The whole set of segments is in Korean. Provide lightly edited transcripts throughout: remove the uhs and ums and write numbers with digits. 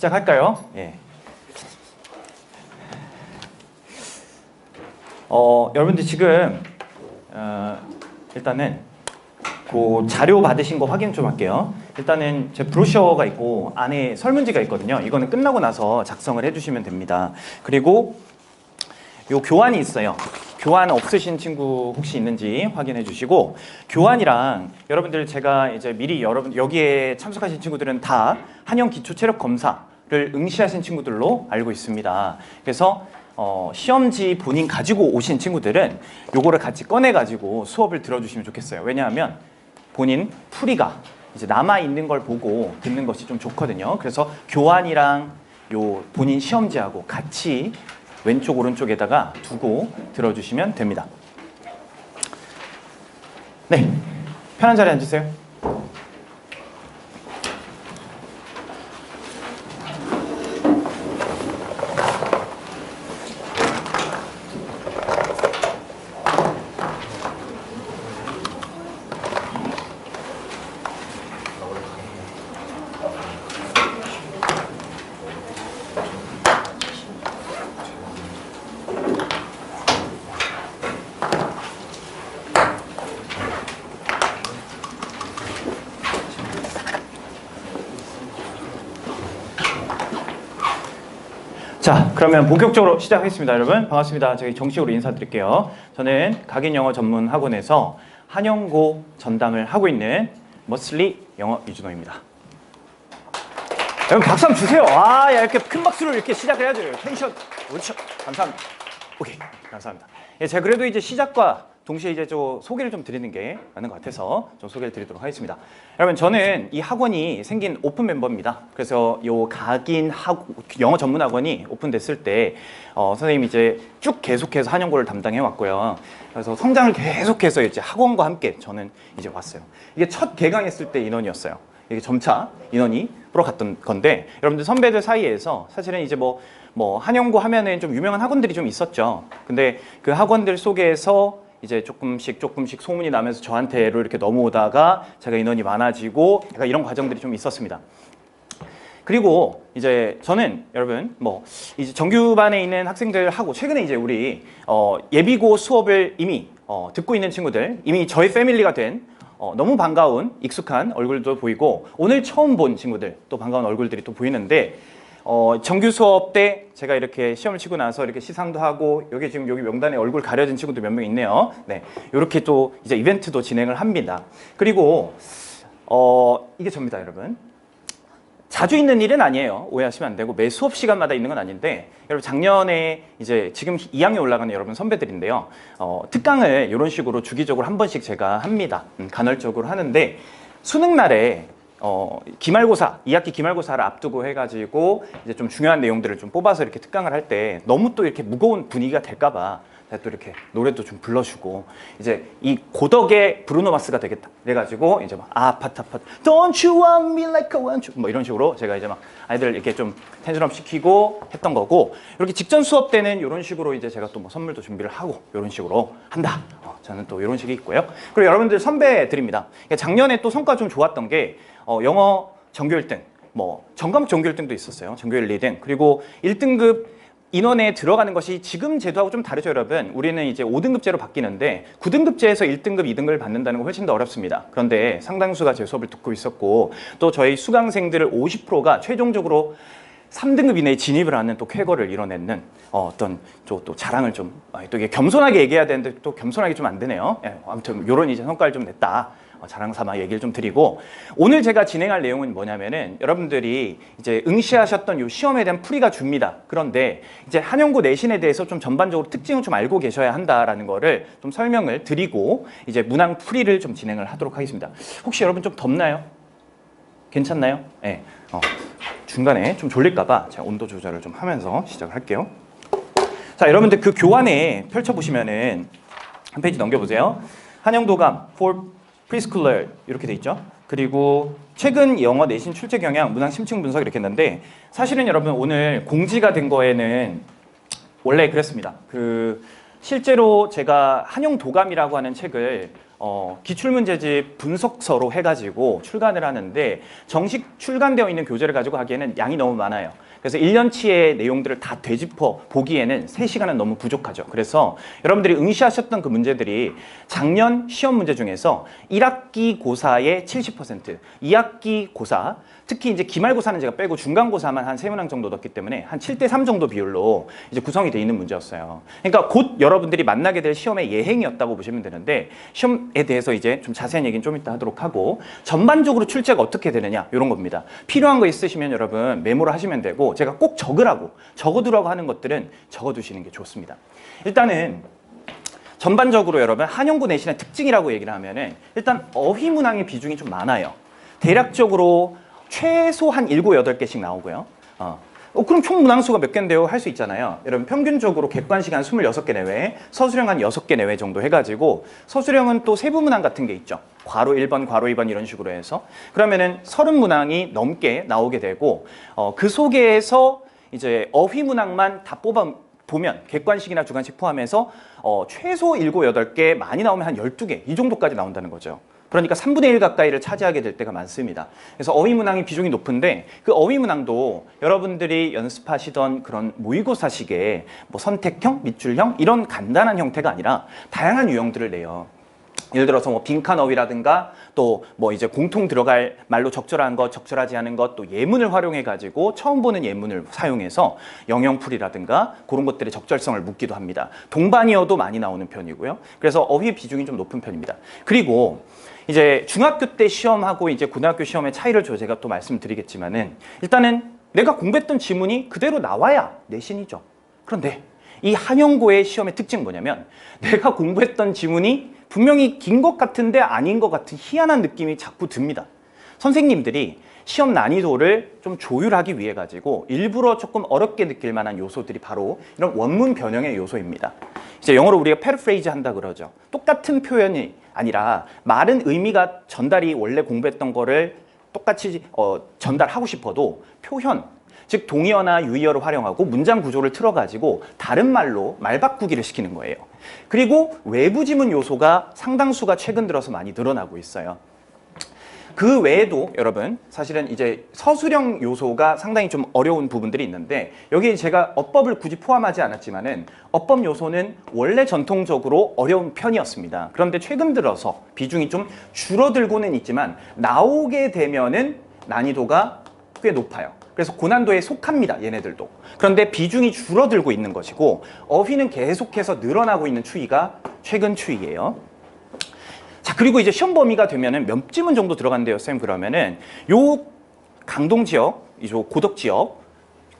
시작할까요? 예. 여러분들 지금 일단은 그 자료 받으신 거 확인 좀 할게요. 일단은 제 브로셔가 있고 안에 설문지가 있거든요. 이거는 끝나고 나서 작성을 해주시면 됩니다. 그리고 요 교환이 있어요. 교환 없으신 친구 혹시 있는지 확인해 주시고, 교환이랑 여러분들 제가 이제 미리 여러분 여기에 참석하신 친구들은 다 한영 기초 체력 검사를 응시하신 친구들로 알고 있습니다. 그래서 시험지 본인 가지고 오신 친구들은 요거를 같이 꺼내 가지고 수업을 들어주시면 좋겠어요. 왜냐하면 본인 풀이가 이제 남아 있는 걸 보고 듣는 것이 좀 좋거든요. 그래서 교환이랑 요 본인 시험지하고 같이 왼쪽 오른쪽에다가 두고 들어주시면 됩니다. 네, 편한 자리에 앉으세요. 자, 그러면 본격적으로 시작하겠습니다. 여러분 반갑습니다. 저희 정식으로 인사드릴게요. 저는 각인영어 전문 학원에서 한영고 전담을 하고 있는 머슬리 영어 이준호입니다. 여러분 박수 한번 주세요. 야, 이렇게 큰 박수를 이렇게 시작을 해야죠. 텐션. 그렇죠. 감사합니다. 오케이, 감사합니다. 예, 제가 그래도 이제 시작과 동시에 이제 좀 소개를 좀 드리는 게 맞는 것 같아서 좀 소개를 드리도록 하겠습니다. 여러분 저는 이 학원이 생긴 오픈 멤버입니다. 그래서 요 각인 영어 전문 학원이 오픈됐을 때 선생님이 이제 쭉 계속해서 한영고를 담당해 왔고요. 그래서 성장을 계속해서 이제 학원과 함께 저는 이제 왔어요. 이게 첫 개강했을 때 인원이었어요. 이게 점차 인원이 불어갔던 건데, 여러분들 선배들 사이에서 사실은 이제 뭐 한영고 하면은 좀 유명한 학원들이 좀 있었죠. 근데 그 학원들 속에서 이제 조금씩 소문이 나면서 저한테로 이렇게 넘어오다가 제가 인원이 많아지고 약간 이런 과정들이 좀 있었습니다. 그리고 이제 저는 여러분 이제 정규반에 있는 학생들하고 최근에 이제 우리 예비고 수업을 이미 듣고 있는 친구들, 이미 저희 패밀리가 된 너무 반가운 익숙한 얼굴도 보이고, 오늘 처음 본 친구들 또 반가운 얼굴들이 또 보이는데, 정규 수업 때 제가 이렇게 시험을 치고 나서 이렇게 시상도 하고, 여기 지금 여기 명단에 얼굴 가려진 친구들 몇 명 있네요. 네, 이렇게 또 이제 이벤트도 진행을 합니다. 그리고 이게 접니다, 여러분. 자주 있는 일은 아니에요. 오해하시면 안 되고, 매 수업 시간마다 있는 건 아닌데, 여러분 작년에 이제 지금 2학년 올라가는 여러분 선배들인데요. 특강을 이런 식으로 주기적으로 한 번씩 제가 합니다. 간헐적으로 하는데, 수능 날에 기말고사, 2학기 기말고사를 앞두고 해가지고 이제 좀 중요한 내용들을 좀 뽑아서 이렇게 특강을 할 때 너무 또 이렇게 무거운 분위기가 될까봐 또 이렇게 노래도 좀 불러주고, 이제 이 고덕의 브루노 마스가 되겠다 그래가지고 이제 막 아파트 Don't you want me like I want you, 이런 식으로 제가 이제 막 아이들 이렇게 좀 텐션업 시키고 했던 거고, 이렇게 직전 수업 때는 이런 식으로 이제 제가 또 선물도 준비를 하고 이런 식으로 한다. 저는 또 이런 식이 있고요. 그리고 여러분들 선배들입니다. 작년에 또 성과 좀 좋았던 게 영어 전교 1등, 전과목 전교 1등도 있었어요. 전교 1, 2등. 그리고 1등급 인원에 들어가는 것이 지금 제도하고 좀 다르죠, 여러분. 우리는 이제 5등급제로 바뀌는데 9등급제에서 1등급, 2등급을 받는다는 건 훨씬 더 어렵습니다. 그런데 상당수가 제 수업을 듣고 있었고, 또 저희 수강생들을 50%가 최종적으로 3등급 이내에 진입을 하는 또 쾌거를 이뤄내는 어떤 또 자랑을 좀, 또 이게 겸손하게 얘기해야 되는데 또 겸손하게 좀 안 되네요. 예, 아무튼 이런 이제 성과를 좀 냈다. 자랑 삼아 얘기를 좀 드리고, 오늘 제가 진행할 내용은 뭐냐면은 여러분들이 이제 응시하셨던 이 시험에 대한 풀이가 줍니다. 그런데 이제 한영고 내신에 대해서 좀 전반적으로 특징을 좀 알고 계셔야 한다라는 거를 좀 설명을 드리고 이제 문항 풀이를 좀 진행을 하도록 하겠습니다. 혹시 여러분 좀 덥나요? 괜찮나요? 네. 중간에 좀 졸릴까봐 제가 온도 조절을 좀 하면서 시작을 할게요. 자, 여러분들 그 교환에 펼쳐보시면은 한 페이지 넘겨보세요. 한영도감 for 프리스쿨러 이렇게 돼 있죠. 그리고 최근 영어 내신 출제 경향, 문항 심층 분석 이렇게 했는데, 사실은 여러분 오늘 공지가 된 거에는 원래 그랬습니다. 실제로 제가 한영도감이라고 하는 책을 기출문제집 분석서로 해가지고 출간을 하는데 정식 출간되어 있는 교재를 가지고 하기에는 양이 너무 많아요. 그래서 1년치의 내용들을 다 되짚어 보기에는 3시간은 너무 부족하죠. 그래서 여러분들이 응시하셨던 그 문제들이 작년 시험 문제 중에서 1학기 고사의 70%, 2학기 고사, 특히 이제 기말고사는 제가 빼고 중간고사만 한 3문항 정도 넣었기 때문에 한 7대3 정도 비율로 이제 구성이 되어 있는 문제였어요. 그러니까 곧 여러분들이 만나게 될 시험의 예행이었다고 보시면 되는데 시험에 대해서 이제 좀 자세한 얘기는 좀 이따 하도록 하고 전반적으로 출제가 어떻게 되느냐 이런 겁니다. 필요한 거 있으시면 여러분 메모를 하시면 되고 제가 꼭 적어두라고 하는 것들은 적어두시는 게 좋습니다. 일단은 전반적으로 여러분 한영고 내신의 특징이라고 얘기를 하면은 일단 어휘문항의 비중이 좀 많아요. 대략적으로 최소 한 7, 8개씩 나오고요. 그럼 총 문항수가 몇 개인데요? 할 수 있잖아요. 여러분 평균적으로 객관식 한 26개 내외, 서술형 한 6개 내외 정도 해가지고 서술형은 또 세부문항 같은 게 있죠. 괄호 1번, 괄호 2번 이런 식으로 해서 그러면은 30문항이 넘게 나오게 되고 그 속에서 이제 어휘문항만 다 뽑아 보면 객관식이나 주관식 포함해서 최소 7, 8개 많이 나오면 한 12개 이 정도까지 나온다는 거죠. 그러니까 3분의 1 가까이를 차지하게 될 때가 많습니다. 그래서 어휘문항이 비중이 높은데 그 어휘문항도 여러분들이 연습하시던 그런 모의고사식의 뭐 선택형, 밑줄형 이런 간단한 형태가 아니라 다양한 유형들을 내요. 예를 들어서 뭐 빈칸 어휘라든가 또 뭐 이제 공통 들어갈 말로 적절한 것, 적절하지 않은 것, 또 예문을 활용해 가지고 처음 보는 예문을 사용해서 영영풀이라든가 그런 것들의 적절성을 묻기도 합니다. 동반이어도 많이 나오는 편이고요. 그래서 어휘 비중이 좀 높은 편입니다. 그리고 이제 중학교 때 시험하고 이제 고등학교 시험의 차이를 제가 또 말씀드리겠지만은 일단은 내가 공부했던 지문이 그대로 나와야 내신이죠. 그런데 이 한영고의 시험의 특징은 뭐냐면 내가 공부했던 지문이 분명히 긴 것 같은데 아닌 것 같은 희한한 느낌이 자꾸 듭니다. 선생님들이 시험 난이도를 좀 조율하기 위해 가지고 일부러 조금 어렵게 느낄 만한 요소들이 바로 이런 원문 변형의 요소입니다. 이제 영어로 우리가 패러프레이즈 한다 그러죠. 똑같은 표현이 아니라 말은 의미가 전달이 원래 공부했던 거를 똑같이 전달하고 싶어도 표현, 즉 동의어나 유의어를 활용하고 문장 구조를 틀어가지고 다른 말로 말 바꾸기를 시키는 거예요. 그리고 외부 지문 요소가 상당수가 최근 들어서 많이 늘어나고 있어요. 그 외에도 여러분 사실은 이제 서술형 요소가 상당히 좀 어려운 부분들이 있는데 여기에 제가 어법을 굳이 포함하지 않았지만은 어법 요소는 원래 전통적으로 어려운 편이었습니다. 그런데 최근 들어서 비중이 좀 줄어들고는 있지만 나오게 되면은 난이도가 꽤 높아요. 그래서 고난도에 속합니다. 얘네들도. 그런데 비중이 줄어들고 있는 것이고 어휘는 계속해서 늘어나고 있는 추이가 최근 추이예요. 자, 그리고 이제 시험 범위가 되면은 몇 지문 정도 들어간대요, 쌤. 그러면은 요 강동 지역, 이 고덕 지역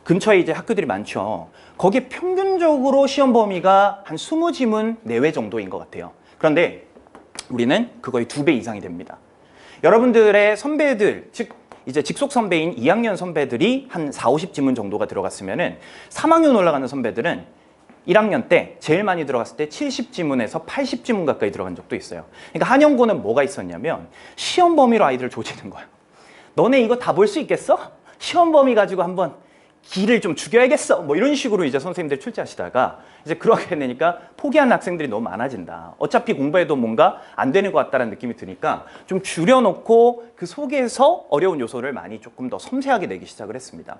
근처에 이제 학교들이 많죠. 거기에 평균적으로 시험 범위가 한 20지문 내외 정도인 것 같아요. 그런데 우리는 그거의 2배 이상이 됩니다. 여러분들의 선배들, 즉 이제 직속 선배인 2학년 선배들이 한 4, 50지문 정도가 들어갔으면은 3학년 올라가는 선배들은 1학년 때 제일 많이 들어갔을 때 70지문에서 80지문 가까이 들어간 적도 있어요. 그러니까 한영고는 뭐가 있었냐면 시험 범위로 아이들을 조지는 거야. 너네 이거 다 볼 수 있겠어? 시험 범위 가지고 한번 기를 좀 죽여야겠어. 뭐 이런 식으로 이제 선생님들이 출제하시다가 이제 그렇게 되니까 포기하는 학생들이 너무 많아진다. 어차피 공부해도 뭔가 안 되는 것 같다는 느낌이 드니까 좀 줄여놓고 그 속에서 어려운 요소를 많이 조금 더 섬세하게 내기 시작을 했습니다.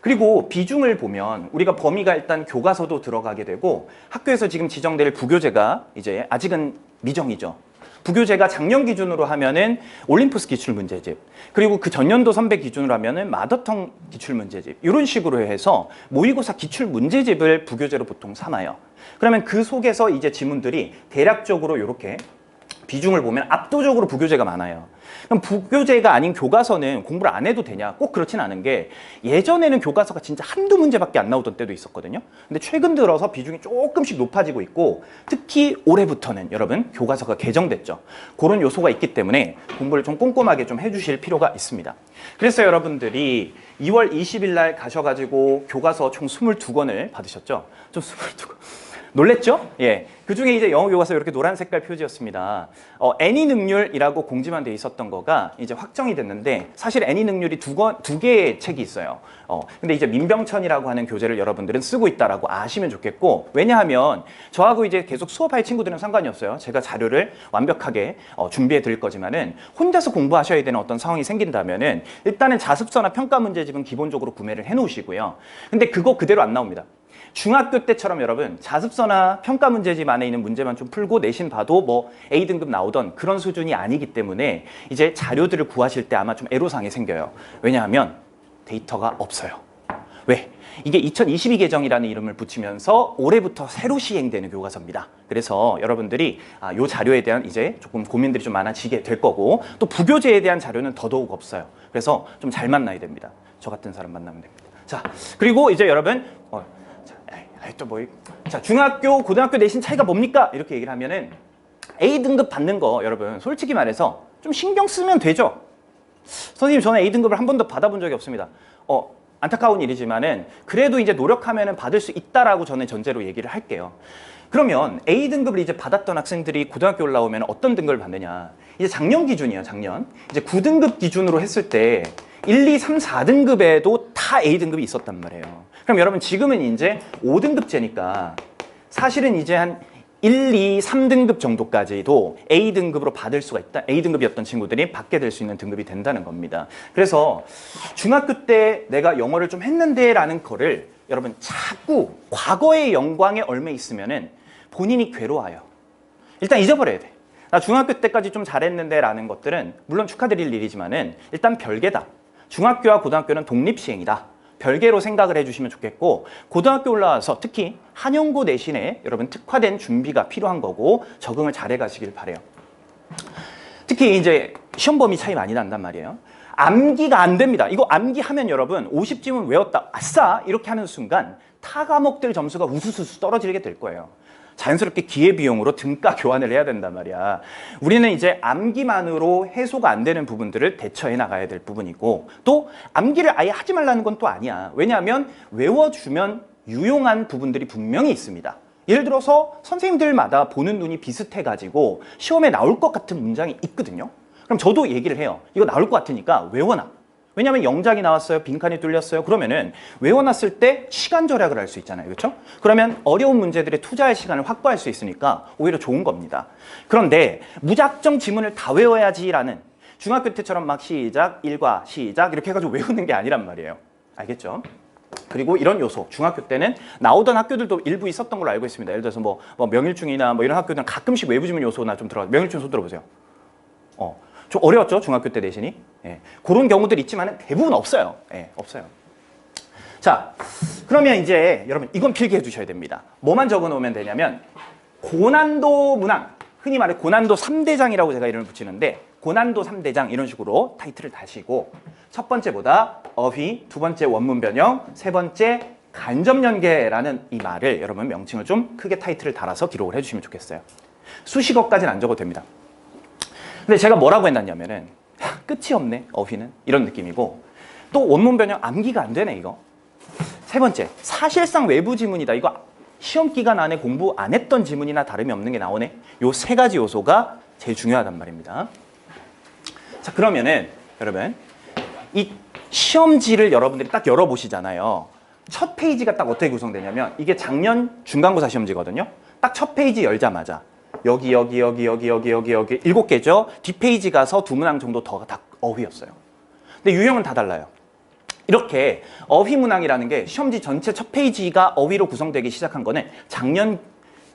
그리고 비중을 보면 우리가 범위가 일단 교과서도 들어가게 되고 학교에서 지금 지정될 부교재가 이제 아직은 미정이죠. 부교재가 작년 기준으로 하면은 올림푸스 기출문제집, 그리고 그 전년도 선배 기준으로 하면은 마더텅 기출문제집, 이런 식으로 해서 모의고사 기출문제집을 부교재로 보통 삼아요. 그러면 그 속에서 이제 지문들이 대략적으로 이렇게 비중을 보면 압도적으로 부교재가 많아요. 그럼 부교재가 아닌 교과서는 공부를 안 해도 되냐? 꼭 그렇진 않은 게 예전에는 교과서가 진짜 한두 문제밖에 안 나오던 때도 있었거든요. 근데 최근 들어서 비중이 조금씩 높아지고 있고 특히 올해부터는 여러분 교과서가 개정됐죠. 그런 요소가 있기 때문에 공부를 좀 꼼꼼하게 좀 해주실 필요가 있습니다. 그래서 여러분들이 2월 20일 날 가셔가지고 교과서 총 22권을 받으셨죠? 좀 22권. 놀랬죠? 예. 그 중에 이제 영어 교과서 이렇게 노란 색깔 표지였습니다. 애니 능률이라고 공지만 돼 있었던 거가 이제 확정이 됐는데 사실 애니 능률이 두 개의 책이 있어요. 근데 이제 민병천이라고 하는 교재를 여러분들은 쓰고 있다라고 아시면 좋겠고, 왜냐하면 저하고 이제 계속 수업할 친구들은 상관이 없어요. 제가 자료를 완벽하게 준비해 드릴 거지만은 혼자서 공부하셔야 되는 어떤 상황이 생긴다면은 일단은 자습서나 평가 문제집은 기본적으로 구매를 해 놓으시고요. 근데 그거 그대로 안 나옵니다. 중학교 때처럼 여러분 자습서나 평가 문제집 안에 있는 문제만 좀 풀고 내신 봐도 뭐 A등급 나오던 그런 수준이 아니기 때문에 이제 자료들을 구하실 때 아마 좀 애로사항이 생겨요. 왜냐하면 데이터가 없어요. 왜? 이게 2022 개정이라는 이름을 붙이면서 올해부터 새로 시행되는 교과서입니다. 그래서 여러분들이 이 자료에 대한 이제 조금 고민들이 좀 많아지게 될 거고, 또 부교재에 대한 자료는 더더욱 없어요. 그래서 좀 잘 만나야 됩니다. 저 같은 사람 만나면 됩니다. 자, 그리고 이제 여러분 자, 중학교, 고등학교 내신 차이가 뭡니까? 이렇게 얘기를 하면은 A등급 받는 거 여러분 솔직히 말해서 좀 신경 쓰면 되죠. 선생님 저는 A등급을 한 번도 받아본 적이 없습니다. 안타까운 일이지만은 그래도 이제 노력하면은 받을 수 있다라고 저는 전제로 얘기를 할게요. 그러면 A등급을 이제 받았던 학생들이 고등학교 올라오면 어떤 등급을 받느냐? 이제 작년 기준이에요, 작년. 이제 9등급 기준으로 했을 때 1, 2, 3, 4등급에도 다 A등급이 있었단 말이에요. 그럼 여러분 지금은 이제 5등급제니까 사실은 이제 한 1, 2, 3등급 정도까지도 A등급으로 받을 수가 있다. A등급이었던 친구들이 받게 될 수 있는 등급이 된다는 겁니다. 그래서 중학교 때 내가 영어를 좀 했는데 라는 거를 여러분 자꾸 과거의 영광에 얽매 있으면은 본인이 괴로워요. 일단 잊어버려야 돼. 나 중학교 때까지 좀 잘했는데 라는 것들은 물론 축하드릴 일이지만은 일단 별개다. 중학교와 고등학교는 독립시행이다. 별개로 생각을 해주시면 좋겠고, 고등학교 올라와서 특히 한영고 내신에 여러분 특화된 준비가 필요한 거고 적응을 잘해 가시길 바래요. 특히 이제 시험 범위 차이 많이 난단 말이에요. 암기가 안 됩니다. 이거 암기하면 여러분 50지문 외웠다, 아싸 이렇게 하는 순간 타 과목들 점수가 우수수수 떨어지게 될 거예요. 자연스럽게 기회비용으로 등가 교환을 해야 된단 말이야. 우리는 이제 암기만으로 해소가 안 되는 부분들을 대처해 나가야 될 부분이고, 또 암기를 아예 하지 말라는 건 또 아니야. 왜냐하면 외워주면 유용한 부분들이 분명히 있습니다. 예를 들어서 선생님들마다 보는 눈이 비슷해가지고 시험에 나올 것 같은 문장이 있거든요. 그럼 저도 얘기를 해요. 이거 나올 것 같으니까 외워놔. 왜냐하면 영작이 나왔어요, 빈칸이 뚫렸어요. 그러면은 외워놨을 때 시간 절약을 할 수 있잖아요, 그렇죠? 그러면 어려운 문제들에 투자할 시간을 확보할 수 있으니까 오히려 좋은 겁니다. 그런데 무작정 지문을 다 외워야지라는, 중학교 때처럼 막 시작, 일과 시작 이렇게 해가지고 외우는 게 아니란 말이에요. 알겠죠? 그리고 이런 요소, 중학교 때는 나오던 학교들도 일부 있었던 걸로 알고 있습니다. 예를 들어서 뭐 명일중이나 뭐 이런 학교들은 가끔씩 외부 지문 요소나 좀 들어가요. 명일중 손 들어보세요. 좀 어려웠죠, 중학교 때 내신이. 예. 그런 경우들 있지만 대부분 없어요. 예, 없어요. 자, 그러면 이제 여러분 이건 필기해 두셔야 됩니다. 뭐만 적어 놓으면 되냐면 고난도 문항, 흔히 말해 고난도 3대장이라고 제가 이름을 붙이는데, 고난도 3대장 이런 식으로 타이틀을 다시고, 첫 번째보다 어휘, 두 번째 원문 변형, 세 번째 간접 연계라는 이 말을 여러분 명칭을 좀 크게 타이틀을 달아서 기록을 해주시면 좋겠어요. 수식어까지는 안 적어도 됩니다. 근데 제가 뭐라고 해놨냐면은 끝이 없네, 어휘는 이런 느낌이고, 또 원문 변형 암기가 안 되네 이거. 세 번째, 사실상 외부 지문이다. 이거 시험 기간 안에 공부 안 했던 지문이나 다름이 없는 게 나오네. 요 세 가지 요소가 제일 중요하단 말입니다. 자, 그러면은 여러분 이 시험지를 여러분들이 딱 열어보시잖아요. 첫 페이지가 딱 어떻게 구성되냐면, 이게 작년 중간고사 시험지거든요. 딱 첫 페이지 열자마자 여기 7개죠. 뒷페이지 가서 두 문항 정도 더 다 어휘였어요. 근데 유형은 다 달라요. 이렇게 어휘 문항이라는 게 시험지 전체 첫 페이지가 어휘로 구성되기 시작한 거는 작년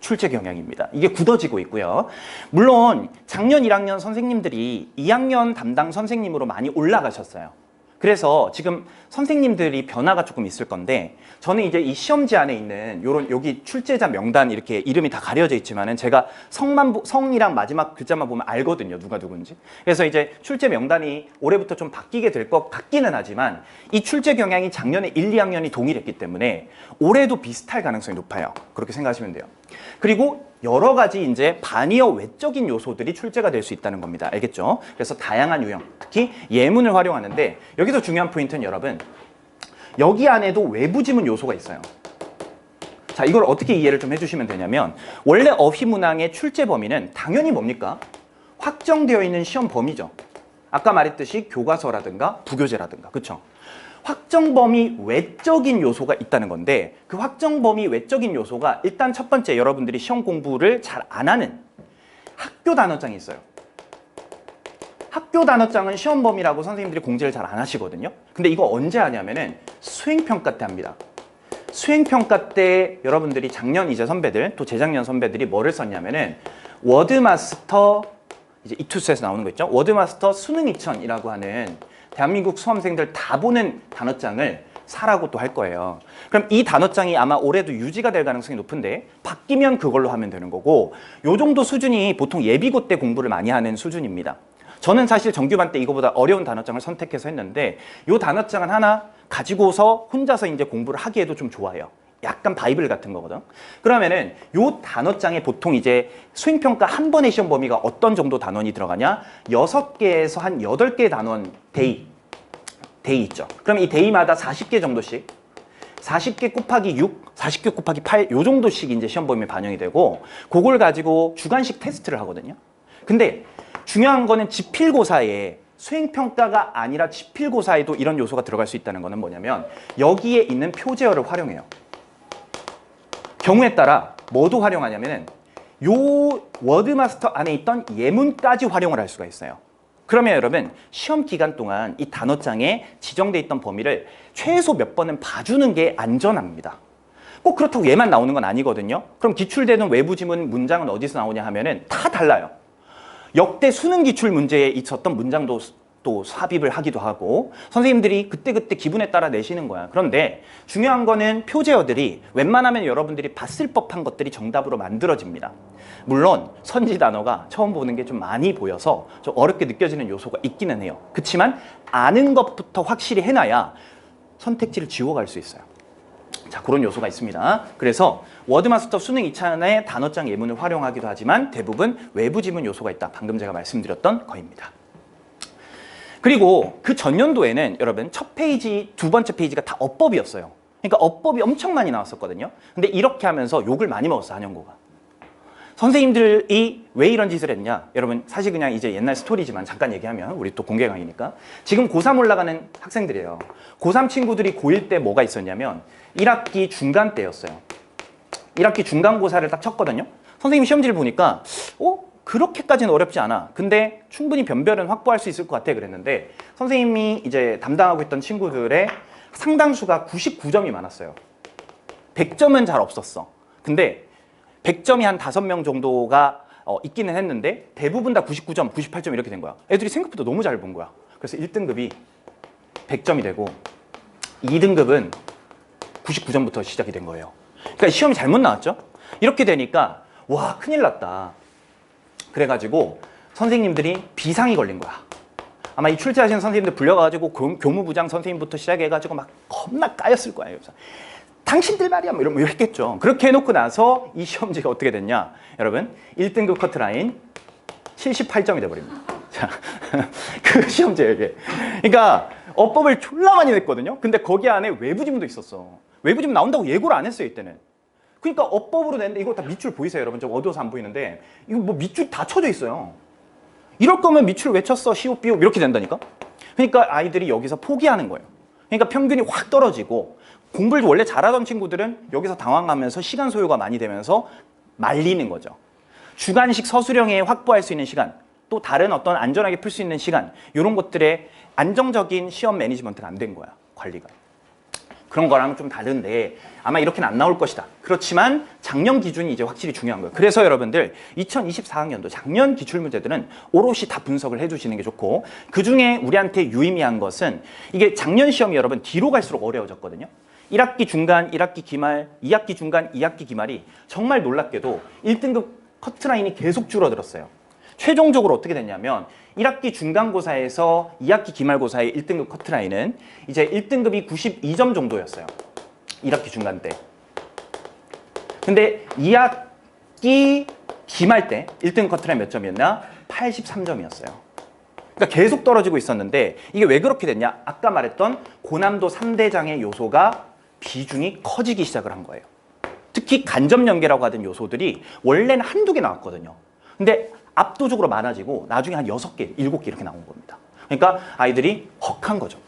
출제 경향입니다. 이게 굳어지고 있고요. 물론 작년 1학년 선생님들이 2학년 담당 선생님으로 많이 올라가셨어요. 그래서 지금 선생님들이 변화가 조금 있을 건데, 저는 이제 이 시험지 안에 있는 요런 여기 출제자 명단 이렇게 이름이 다 가려져 있지만은 제가 성이랑 마지막 글자만 보면 알거든요, 누가 누군지. 그래서 이제 출제 명단이 올해부터 좀 바뀌게 될 것 같기는 하지만 이 출제 경향이 작년에 1, 2학년이 동일했기 때문에 올해도 비슷할 가능성이 높아요. 그렇게 생각하시면 돼요. 그리고 여러 가지 이제 반의어 외적인 요소들이 출제가 될 수 있다는 겁니다. 알겠죠? 그래서 다양한 유형, 특히 예문을 활용하는데, 여기서 중요한 포인트는 여러분 여기 안에도 외부 지문 요소가 있어요. 자, 이걸 어떻게 이해를 좀 해주시면 되냐면, 원래 어휘 문항의 출제 범위는 당연히 뭡니까? 확정되어 있는 시험 범위죠. 아까 말했듯이 교과서라든가 부교재라든가, 그쵸? 확정 범위 외적인 요소가 있다는 건데 그 확정 범위 외적인 요소가 일단 첫 번째 여러분들이 시험 공부를 잘 안 하는 학교 단어장이 있어요. 학교 단어장은 시험 범위라고 선생님들이 공지를 잘 안 하시거든요. 근데 이거 언제 하냐면은 수행평가 때 합니다. 수행평가 때 여러분들이 작년 이제 선배들 또 재작년 선배들이 뭐를 썼냐면은 워드마스터 이제 이투스에서 나오는 거 있죠. 워드마스터 수능 2000이라고 하는 대한민국 수험생들 다 보는 단어장을 사라고 또 할 거예요. 그럼 이 단어장이 아마 올해도 유지가 될 가능성이 높은데 바뀌면 그걸로 하면 되는 거고 요 정도 수준이 보통 예비고 때 공부를 많이 하는 수준입니다. 저는 사실 정규반 때 이거보다 어려운 단어장을 선택해서 했는데 요 단어장은 하나 가지고서 혼자서 이제 공부를 하기에도 좀 좋아요. 약간 바이블 같은 거거든. 그러면은 요 단어장에 보통 이제 수행평가 한 번의 시험 범위가 어떤 정도 단원이 들어가냐? 6개에서 한 8개 단원 데이 있죠. 그럼 이 데이마다 40개 정도씩 40개 곱하기 6, 40개 곱하기 8 요 정도씩 이제 시험 범위에 반영이 되고 그걸 가지고 주관식 테스트를 하거든요. 근데 중요한 거는 지필고사에 수행평가가 아니라 지필고사에도 이런 요소가 들어갈 수 있다는 거는 뭐냐면 여기에 있는 표제어를 활용해요. 경우에 따라 뭐도 활용하냐면은 요 워드마스터 안에 있던 예문까지 활용을 할 수가 있어요. 그러면 여러분 시험 기간 동안 이 단어장에 지정돼 있던 범위를 최소 몇 번은 봐주는 게 안전합니다. 꼭 그렇다고 얘만 나오는 건 아니거든요. 그럼 기출되는 외부 지문 문장은 어디서 나오냐 하면은 다 달라요. 역대 수능 기출 문제에 있었던 문장도 또 삽입을 하기도 하고 선생님들이 그때그때 기분에 따라 내시는 거야. 그런데 중요한 거는 표제어들이 웬만하면 여러분들이 봤을 법한 것들이 정답으로 만들어집니다. 물론 선지 단어가 처음 보는 게 좀 많이 보여서 좀 어렵게 느껴지는 요소가 있기는 해요. 그렇지만 아는 것부터 확실히 해놔야 선택지를 지워갈 수 있어요. 자, 그런 요소가 있습니다. 그래서 워드마스터 수능 2차의 단어장 예문을 활용하기도 하지만 대부분 외부 지문 요소가 있다. 방금 제가 말씀드렸던 거입니다. 그리고 그 전년도에는 여러분 첫 페이지, 두 번째 페이지가 다 어법이었어요. 그러니까 어법이 엄청 많이 나왔었거든요. 근데 이렇게 하면서 욕을 많이 먹었어, 한영고가. 선생님들이 왜 이런 짓을 했냐? 여러분 사실 그냥 이제 옛날 스토리지만 잠깐 얘기하면 우리 또 공개 강의니까 지금 고3 올라가는 학생들이에요. 고3 친구들이 고1 때 뭐가 있었냐면 1학기 중간 때였어요. 1학기 중간고사를 딱 쳤거든요. 선생님 시험지를 보니까 그렇게까지는 어렵지 않아. 근데 충분히 변별은 확보할 수 있을 것 같아 그랬는데 선생님이 이제 담당하고 있던 친구들의 상당수가 99점이 많았어요. 100점은 잘 없었어. 근데 100점이 한 5명 정도가 있기는 했는데 대부분 다 99점, 98점 이렇게 된 거야. 애들이 생각보다 너무 잘 본 거야. 그래서 1등급이 100점이 되고 2등급은 99점부터 시작이 된 거예요. 그러니까 시험이 잘못 나왔죠? 이렇게 되니까 와 큰일 났다. 그래가지고 선생님들이 비상이 걸린 거야. 아마 이 출제하시는 선생님들 불려가지고 교무부장 선생님부터 시작해가지고 막 겁나 까였을 거예요. 그래서 당신들 말이야 뭐 이러면 했겠죠. 그렇게 해놓고 나서 이 시험지가 어떻게 됐냐. 여러분 1등급 커트라인 78점이 돼버립니다. 자, 그 시험지예요 이게. 그러니까 어법을 졸라 많이 냈거든요. 근데 거기 안에 외부 지문도 있었어. 외부 지문 나온다고 예고를 안 했어요 이때는. 그러니까 어법으로 냈는데 이거 다 밑줄 보이세요 여러분? 좀 어두워서 안 보이는데 이거 뭐 밑줄 다 쳐져 있어요. 이럴 거면 밑줄 왜 쳤어? 시옷 비옷 이렇게 된다니까? 그러니까 아이들이 여기서 포기하는 거예요. 그러니까 평균이 확 떨어지고 공부를 원래 잘하던 친구들은 여기서 당황하면서 시간 소요가 많이 되면서 말리는 거죠. 주관식 서술형에 확보할 수 있는 시간 또 다른 어떤 안전하게 풀 수 있는 시간 이런 것들의 안정적인 시험 매니지먼트가 안 된 거야. 관리가. 그런 거랑 좀 다른데 아마 이렇게는 안 나올 것이다. 그렇지만 작년 기준이 이제 확실히 중요한 거예요. 그래서 여러분들 2024학년도 작년 기출문제들은 오롯이 다 분석을 해주시는 게 좋고 그중에 우리한테 유의미한 것은 이게 작년 시험이 여러분 뒤로 갈수록 어려워졌거든요. 1학기 중간, 1학기 기말, 2학기 중간, 2학기 기말이 정말 놀랍게도 1등급 커트라인이 계속 줄어들었어요. 최종적으로 어떻게 됐냐면 1학기 중간고사에서 2학기 기말고사의 1등급 커트라인은 이제 1등급이 92점 정도였어요. 1학기 중간 때. 근데 2학기 기말 때 1등급 커트라인 몇 점이었나? 83점이었어요. 그러니까 계속 떨어지고 있었는데 이게 왜 그렇게 됐냐? 아까 말했던 고난도 3대장의 요소가 비중이 커지기 시작을 한 거예요. 특히 간접연계라고 하던 요소들이 원래는 한두 개 나왔거든요. 근데 압도적으로 많아지고 나중에 한 6개, 7개 이렇게 나온 겁니다. 그러니까 아이들이 헉한 거죠.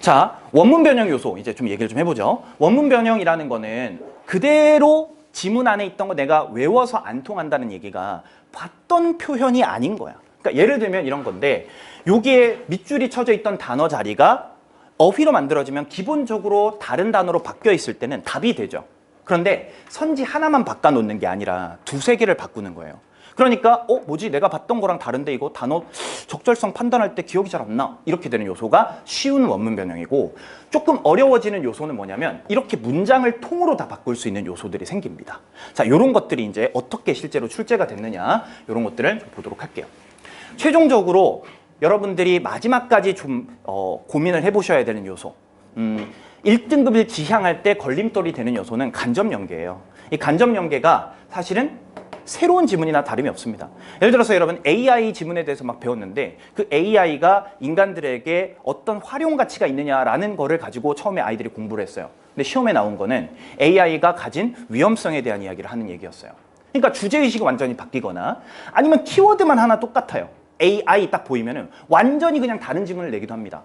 자, 원문 변형 요소 이제 좀 얘기를 좀 해보죠. 원문 변형이라는 거는 그대로 지문 안에 있던 거 내가 외워서 안 통한다는 얘기가 봤던 표현이 아닌 거야. 그러니까 예를 들면 이런 건데 여기에 밑줄이 쳐져 있던 단어 자리가 어휘로 만들어지면 기본적으로 다른 단어로 바뀌어 있을 때는 답이 되죠. 그런데 선지 하나만 바꿔놓는 게 아니라 두세 개를 바꾸는 거예요. 그러니까 뭐지 내가 봤던 거랑 다른데 이거 단어 적절성 판단할 때 기억이 잘 안 나. 이렇게 되는 요소가 쉬운 원문 변형이고 조금 어려워지는 요소는 뭐냐면 이렇게 문장을 통으로 다 바꿀 수 있는 요소들이 생깁니다. 자, 이런 것들이 이제 어떻게 실제로 출제가 됐느냐 이런 것들을 좀 보도록 할게요. 최종적으로 여러분들이 마지막까지 좀 고민을 해보셔야 되는 요소 1등급을 지향할 때 걸림돌이 되는 요소는 간접 연계예요. 이 간접 연계가 사실은 새로운 지문이나 다름이 없습니다. 예를 들어서 여러분 AI 지문에 대해서 막 배웠는데 그 AI가 인간들에게 어떤 활용 가치가 있느냐라는 거를 가지고 처음에 아이들이 공부를 했어요. 근데 시험에 나온 거는 AI가 가진 위험성에 대한 이야기를 하는 얘기였어요. 그러니까 주제의식이 완전히 바뀌거나 아니면 키워드만 하나 똑같아요. AI 딱 보이면은 완전히 그냥 다른 지문을 내기도 합니다.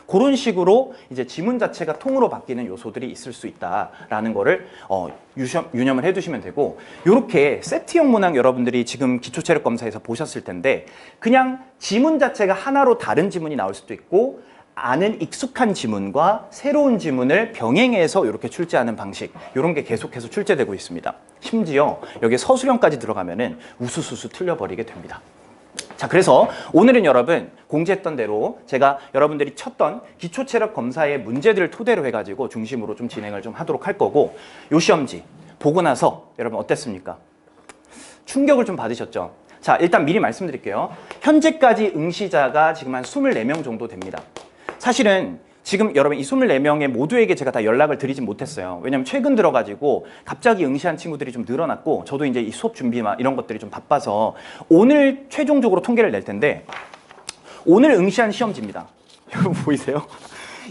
그런 식으로 이제 지문 자체가 통으로 바뀌는 요소들이 있을 수 있다라는 거를 유념을 해두시면 되고 이렇게 세트형 문항 여러분들이 지금 기초체력 검사에서 보셨을 텐데 그냥 지문 자체가 하나로 다른 지문이 나올 수도 있고 아는 익숙한 지문과 새로운 지문을 병행해서 이렇게 출제하는 방식 이런 게 계속해서 출제되고 있습니다. 심지어 여기 서술형까지 들어가면은 우수수수 틀려버리게 됩니다. 자, 그래서 오늘은 여러분 공지했던 대로 제가 여러분들이 쳤던 기초체력 검사의 문제들을 토대로 해가지고 중심으로 좀 진행을 좀 하도록 할 거고 요 시험지 보고 나서 여러분 어땠습니까? 충격을 좀 받으셨죠? 자, 일단 미리 말씀드릴게요. 현재까지 응시자가 지금 한 24명 정도 됩니다. 사실은 지금 여러분 이 24명의 모두에게 제가 다 연락을 드리진 못했어요. 왜냐면 최근 들어가지고 갑자기 응시한 친구들이 좀 늘어났고 저도 이제 이 수업 준비 막 이런 것들이 좀 바빠서 오늘 최종적으로 통계를 낼 텐데 오늘 응시한 시험지입니다. 여러분 보이세요?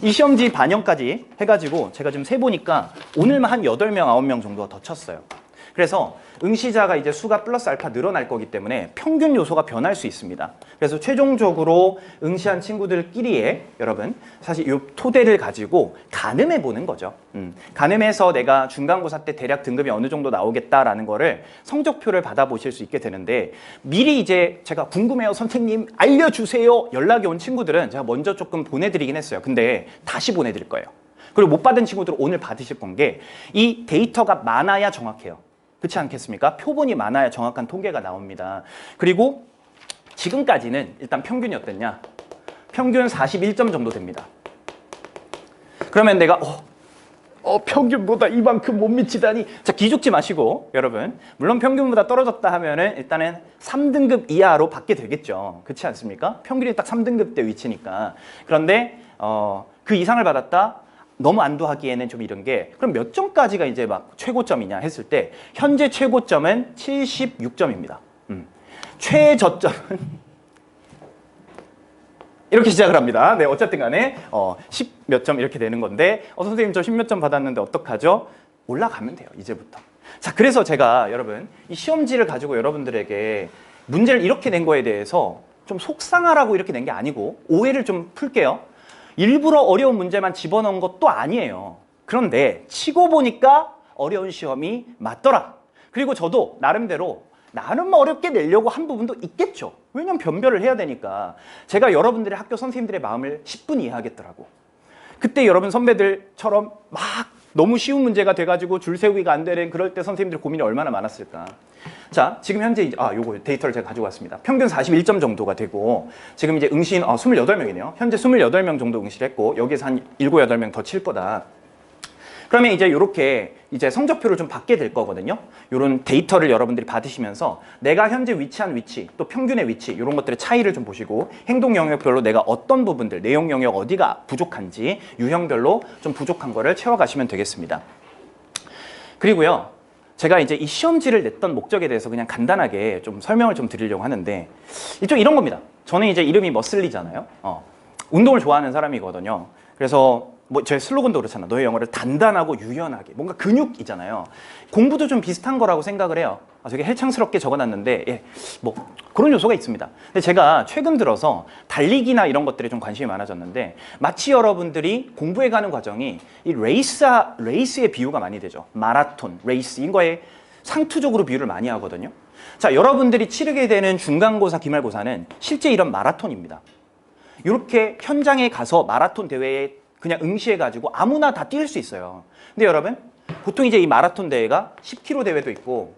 이 시험지 반영까지 해가지고 제가 지금 세보니까 오늘만 한 8명, 9명 정도가 더 쳤어요. 그래서 응시자가 이제 수가 플러스 알파 늘어날 거기 때문에 평균 요소가 변할 수 있습니다. 그래서 최종적으로 응시한 친구들끼리의 여러분 사실 이 토대를 가지고 가늠해 보는 거죠. 가늠해서 내가 중간고사 때 대략 등급이 어느 정도 나오겠다라는 거를 성적표를 받아보실 수 있게 되는데 미리 이제 제가 궁금해요 선생님 알려주세요 연락이 온 친구들은 제가 먼저 조금 보내드리긴 했어요. 근데 다시 보내드릴 거예요. 그리고 못 받은 친구들은 오늘 받으실 건 게 이 데이터가 많아야 정확해요. 그렇지 않겠습니까? 표본이 많아야 정확한 통계가 나옵니다. 그리고 지금까지는 일단 평균이 어땠냐? 평균 41점 정도 됩니다. 그러면 내가 평균보다 이만큼 못 미치다니. 자, 기죽지 마시고 여러분 물론 평균보다 떨어졌다 하면은 일단은 3등급 이하로 받게 되겠죠. 그렇지 않습니까? 평균이 딱 3등급 대 위치니까. 그런데 그 이상을 받았다? 너무 안도하기에는 좀 이런 게 그럼 몇 점까지가 이제 막 최고점이냐 했을 때 현재 최고점은 76점입니다. 최저점은 이렇게 시작을 합니다. 네, 어쨌든 간에 10 몇 점 이렇게 되는 건데 선생님 저 10 몇 점 받았는데 어떡하죠? 올라가면 돼요, 이제부터. 자, 그래서 제가 여러분 이 시험지를 가지고 여러분들에게 문제를 이렇게 낸 거에 대해서 좀 속상하라고 이렇게 낸 게 아니고 오해를 좀 풀게요. 일부러 어려운 문제만 집어넣은 것도 아니에요. 그런데 치고 보니까 어려운 시험이 맞더라. 그리고 저도 나름대로 나름 어렵게 내려고 한 부분도 있겠죠. 왜냐면 변별을 해야 되니까. 제가 여러분들의 학교 선생님들의 마음을 10분 이해하겠더라고. 그때 여러분 선배들처럼 막 너무 쉬운 문제가 돼가지고 줄 세우기가 안 되는 그럴 때 선생님들 고민이 얼마나 많았을까. 자, 지금 현재 요거 데이터를 제가 가지고 왔습니다. 평균 41점 정도가 되고 지금 이제 응시인 28명이네요. 현재 28명 정도 응시를 했고 여기에서 한 7, 8명 더 칠 거다. 그러면 이제 이렇게 이제 성적표를 좀 받게 될 거거든요. 이런 데이터를 여러분들이 받으시면서 내가 현재 위치한 위치, 또 평균의 위치 이런 것들의 차이를 좀 보시고 행동 영역별로 내가 어떤 부분들, 내용 영역 어디가 부족한지 유형별로 좀 부족한 거를 채워가시면 되겠습니다. 그리고요. 제가 이제 이 시험지를 냈던 목적에 대해서 그냥 간단하게 좀 설명을 좀 드리려고 하는데 이쪽 이런 겁니다. 저는 이제 이름이 머슬리잖아요. 운동을 좋아하는 사람이거든요. 그래서 뭐 제 슬로건도 그렇잖아. 너의 영어를 단단하고 유연하게. 뭔가 근육이잖아요. 공부도 좀 비슷한 거라고 생각을 해요. 되게 헬창스럽게 적어놨는데 예, 뭐 그런 요소가 있습니다. 근데 제가 최근 들어서 달리기나 이런 것들에 좀 관심이 많아졌는데 마치 여러분들이 공부해가는 과정이 이 레이스의 비유가 많이 되죠. 마라톤, 레이스 이거에 상투적으로 비유를 많이 하거든요. 자, 여러분들이 치르게 되는 중간고사, 기말고사는 실제 이런 마라톤입니다. 이렇게 현장에 가서 마라톤 대회에 그냥 응시해가지고 아무나 다 뛸 수 있어요. 근데 여러분 보통 이제 이 마라톤 대회가 10km 대회도 있고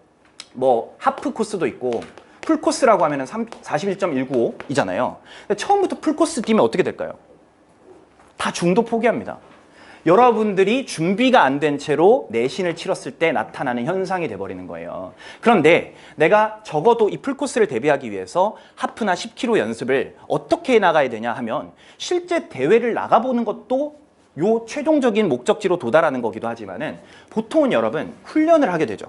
뭐 하프 코스도 있고 풀 코스라고 하면은 41.195이잖아요. 근데 처음부터 풀 코스 뛰면 어떻게 될까요? 다 중도 포기합니다. 여러분들이 준비가 안 된 채로 내신을 치렀을 때 나타나는 현상이 돼버리는 거예요. 그런데 내가 적어도 이 풀코스를 대비하기 위해서 하프나 10km 연습을 어떻게 나가야 되냐 하면 실제 대회를 나가보는 것도 요 최종적인 목적지로 도달하는 거기도 하지만은 보통은 여러분 훈련을 하게 되죠.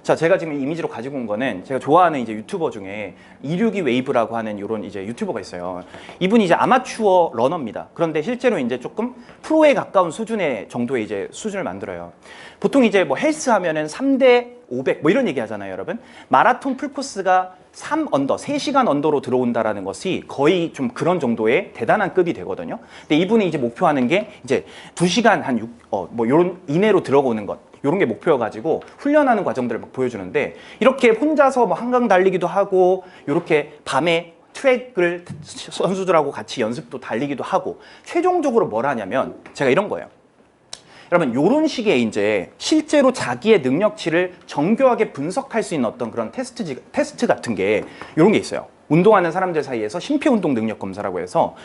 자, 제가 지금 이미지로 가지고 온 거는 제가 좋아하는 이제 유튜버 중에 262 웨이브라고 하는 이런 이제 유튜버가 있어요. 이분이 이제 아마추어 러너입니다. 그런데 실제로 이제 조금 프로에 가까운 수준의 정도의 이제 수준을 만들어요. 보통 이제 뭐 헬스 하면은 3대 500 뭐 이런 얘기 하잖아요, 여러분. 마라톤 풀코스가 3 언더, 3시간 언더로 들어온다라는 것이 거의 좀 그런 정도의 대단한 급이 되거든요. 근데 이분이 이제 목표하는 게 이제 2시간 한 뭐 요런 이내로 들어오는 것. 이런 게 목표여가지고 훈련하는 과정들을 막 보여주는데 이렇게 혼자서 뭐 한강 달리기도 하고 이렇게 밤에 트랙을 선수들하고 같이 연습도 달리기도 하고 최종적으로 뭘 하냐면 제가 이런 거예요. 여러분 이런 식의 이제 실제로 자기의 능력치를 정교하게 분석할 수 있는 어떤 그런 테스트 같은 게 이런 게 있어요. 운동하는 사람들 사이에서 심폐운동 능력 검사라고 해서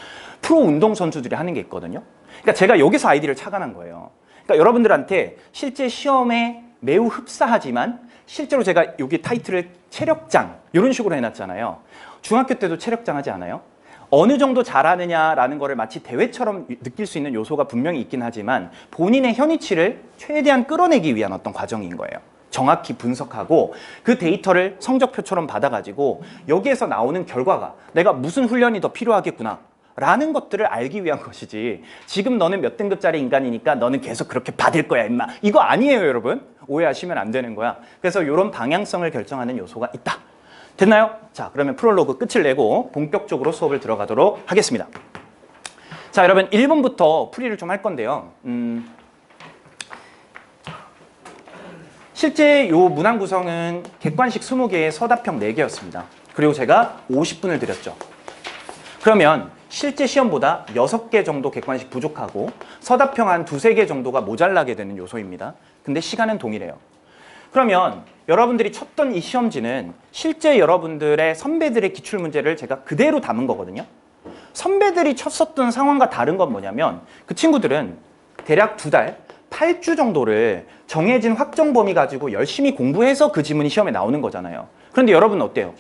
프로 운동 선수들이 하는 게 있거든요. 그러니까 제가 여기서 아이디를 착안한 거예요. 그러니까 여러분들한테 실제 시험에 매우 흡사하지만 실제로 제가 여기 타이틀을 체력장 이런 식으로 해놨잖아요. 중학교 때도 체력장 하지 않아요? 어느 정도 잘하느냐라는 거를 마치 대회처럼 느낄 수 있는 요소가 분명히 있긴 하지만 본인의 현위치를 최대한 끌어내기 위한 어떤 과정인 거예요. 정확히 분석하고 그 데이터를 성적표처럼 받아가지고 여기에서 나오는 결과가 내가 무슨 훈련이 더 필요하겠구나 라는 것들을 알기 위한 것이지 지금 너는 몇 등급짜리 인간이니까 너는 계속 그렇게 받을 거야 임마 이거 아니에요 여러분. 오해하시면 안 되는 거야. 그래서 이런 방향성을 결정하는 요소가 있다. 됐나요? 자, 그러면 프롤로그 끝을 내고 본격적으로 수업을 들어가도록 하겠습니다. 자, 여러분 1번부터 풀이를 좀 할 건데요. 실제 요 문항 구성은 객관식 20개에 서답형 4개였습니다. 그리고 제가 50분을 드렸죠. 그러면 실제 시험보다 6개 정도 객관식 부족하고 서답형 한 2-3개 정도가 모자라게 되는 요소입니다. 근데 시간은 동일해요. 그러면 여러분들이 쳤던 이 시험지는 실제 여러분들의 선배들의 기출문제를 제가 그대로 담은 거거든요. 선배들이 쳤었던 상황과 다른 건 뭐냐면 그 친구들은 대략 2달, 8주 정도를 정해진 확정 범위 가지고 열심히 공부해서 그 지문이 시험에 나오는 거잖아요. 그런데 여러분은 어때요?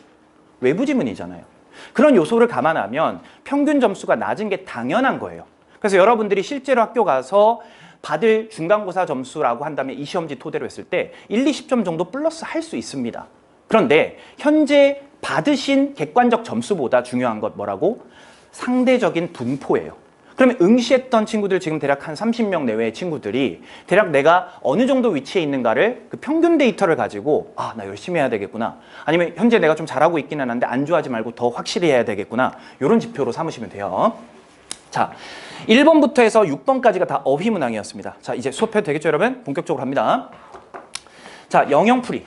외부 지문이잖아요. 그런 요소를 감안하면 평균 점수가 낮은 게 당연한 거예요. 그래서 여러분들이 실제로 학교 가서 받을 중간고사 점수라고 한다면 이 시험지 토대로 했을 때 1, 20점 정도 플러스 할 수 있습니다. 그런데 현재 받으신 객관적 점수보다 중요한 것 뭐라고? 상대적인 분포예요. 그러면 응시했던 친구들 지금 대략 한 30명 내외의 친구들이 대략 내가 어느 정도 위치에 있는가를 그 평균 데이터를 가지고 아, 나 열심히 해야 되겠구나. 아니면 현재 내가 좀 잘하고 있기는 한데 안주하지 말고 더 확실히 해야 되겠구나. 이런 지표로 삼으시면 돼요. 자, 1번부터 해서 6번까지가 다 어휘문항이었습니다. 자, 이제 수업해도 되겠죠, 여러분? 본격적으로 합니다. 자, 영영풀이.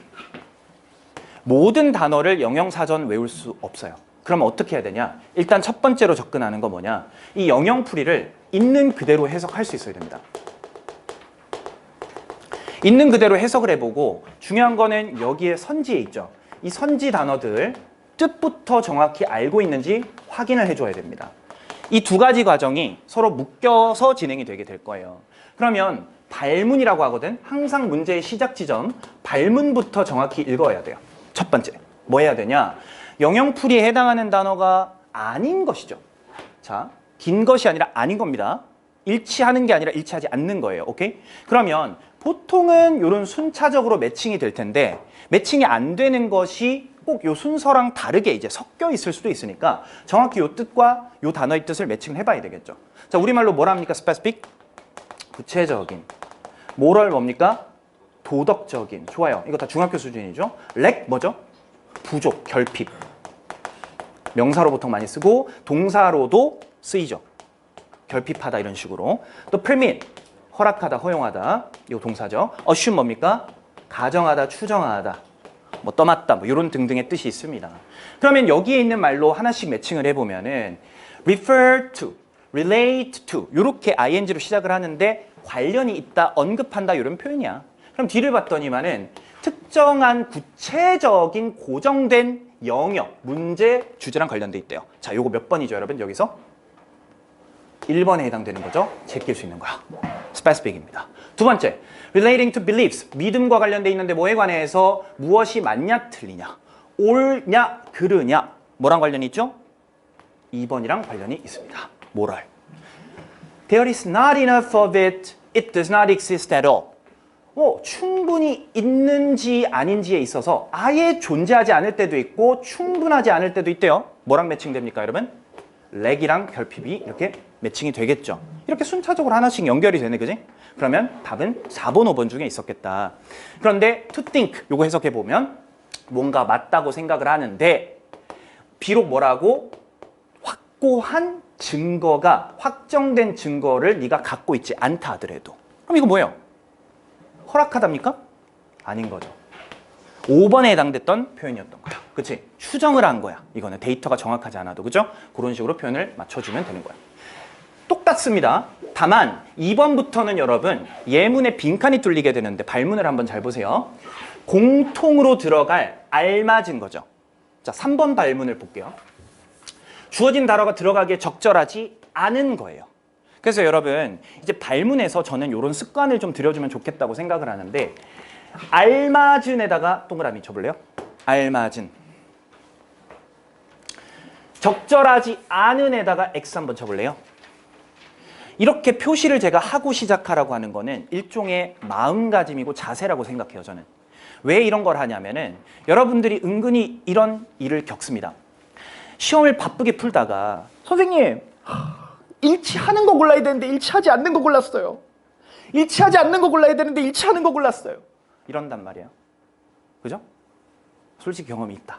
모든 단어를 영영사전 외울 수 없어요. 그럼 어떻게 해야 되냐? 일단 첫 번째로 접근하는 거 뭐냐? 이 영영풀이를 있는 그대로 해석할 수 있어야 됩니다. 있는 그대로 해석을 해보고 중요한 거는 여기에 선지에 있죠. 이 선지 단어들 뜻부터 정확히 알고 있는지 확인을 해줘야 됩니다. 이 2가지 과정이 서로 묶여서 진행이 되게 될 거예요. 그러면 발문이라고 하거든. 항상 문제의 시작 지점 발문부터 정확히 읽어야 돼요. 첫 번째 뭐 해야 되냐? 영영풀이에 해당하는 단어가 아닌 것이죠. 자, 긴 것이 아니라 아닌 겁니다. 일치하는 게 아니라 일치하지 않는 거예요. 오케이? 그러면 보통은 이런 순차적으로 매칭이 될 텐데 매칭이 안 되는 것이 꼭 요 순서랑 다르게 이제 섞여 있을 수도 있으니까 정확히 요 뜻과 요 단어의 뜻을 매칭을 해봐야 되겠죠. 자, 우리말로 뭐라 합니까? 스페시픽? 구체적인. 모럴 뭡니까? 도덕적인. 좋아요. 이거 다 중학교 수준이죠. 렉 뭐죠? 부족, 결핍. 명사로 보통 많이 쓰고 동사로도 쓰이죠. 결핍하다 이런 식으로. 또 permit, 허락하다, 허용하다. 이거 동사죠. assume 뭡니까? 가정하다, 추정하다. 뭐 떠맡다, 뭐 이런 등등의 뜻이 있습니다. 그러면 여기에 있는 말로 하나씩 매칭을 해보면은 refer to, relate to 이렇게 ing로 시작을 하는데 관련이 있다, 언급한다 이런 표현이야. 그럼 뒤를 봤더니만은 특정한 구체적인 고정된 영역, 문제, 주제랑 관련돼 있대요. 자, 요거 몇 번이죠, 여러분? 여기서 1번에 해당되는 거죠. 제낄 수 있는 거야. specific입니다. 두 번째, relating to beliefs. 믿음과 관련돼 있는데 뭐에 관해서 무엇이 맞냐, 틀리냐, 옳냐, 그르냐. 뭐랑 관련이 있죠? 2번이랑 관련이 있습니다. moral. There is not enough of it. It does not exist at all. 충분히 있는지 아닌지에 있어서 아예 존재하지 않을 때도 있고 충분하지 않을 때도 있대요. 뭐랑 매칭됩니까, 여러분? 렉이랑 결핍이 이렇게 매칭이 되겠죠. 이렇게 순차적으로 하나씩 연결이 되네, 그지? 그러면 답은 4번, 5번 중에 있었겠다. 그런데 to think, 요거 해석해보면 뭔가 맞다고 생각을 하는데 비록 뭐라고? 확고한 증거가, 확정된 증거를 네가 갖고 있지 않다 하더라도. 그럼 이거 뭐예요? 허락하답니까? 아닌 거죠. 5번에 해당됐던 표현이었던 거야. 그치? 추정을 한 거야. 이거는 데이터가 정확하지 않아도. 그죠? 그런 식으로 표현을 맞춰주면 되는 거야. 똑같습니다. 다만 2번부터는 여러분 예문에 빈칸이 뚫리게 되는데 발문을 한번 잘 보세요. 공통으로 들어갈 알맞은 거죠. 자, 3번 발문을 볼게요. 주어진 단어가 들어가기에 적절하지 않은 거예요. 그래서 여러분 이제 발문에서 저는 이런 습관을 좀 들여주면 좋겠다고 생각을 하는데 알맞은에다가 동그라미 쳐볼래요? 알맞은. 적절하지 않은에다가 X 한번 쳐볼래요? 이렇게 표시를 제가 하고 시작하라고 하는 거는 일종의 마음가짐이고 자세라고 생각해요, 저는. 왜 이런 걸 하냐면은 여러분들이 은근히 이런 일을 겪습니다. 시험을 바쁘게 풀다가 선생님 일치하는 거 골라야 되는데 일치하지 않는 거 골랐어요. 일치하지 않는 거 골라야 되는데 일치하는 거 골랐어요. 이런단 말이에요. 그죠? 솔직히 경험이 있다.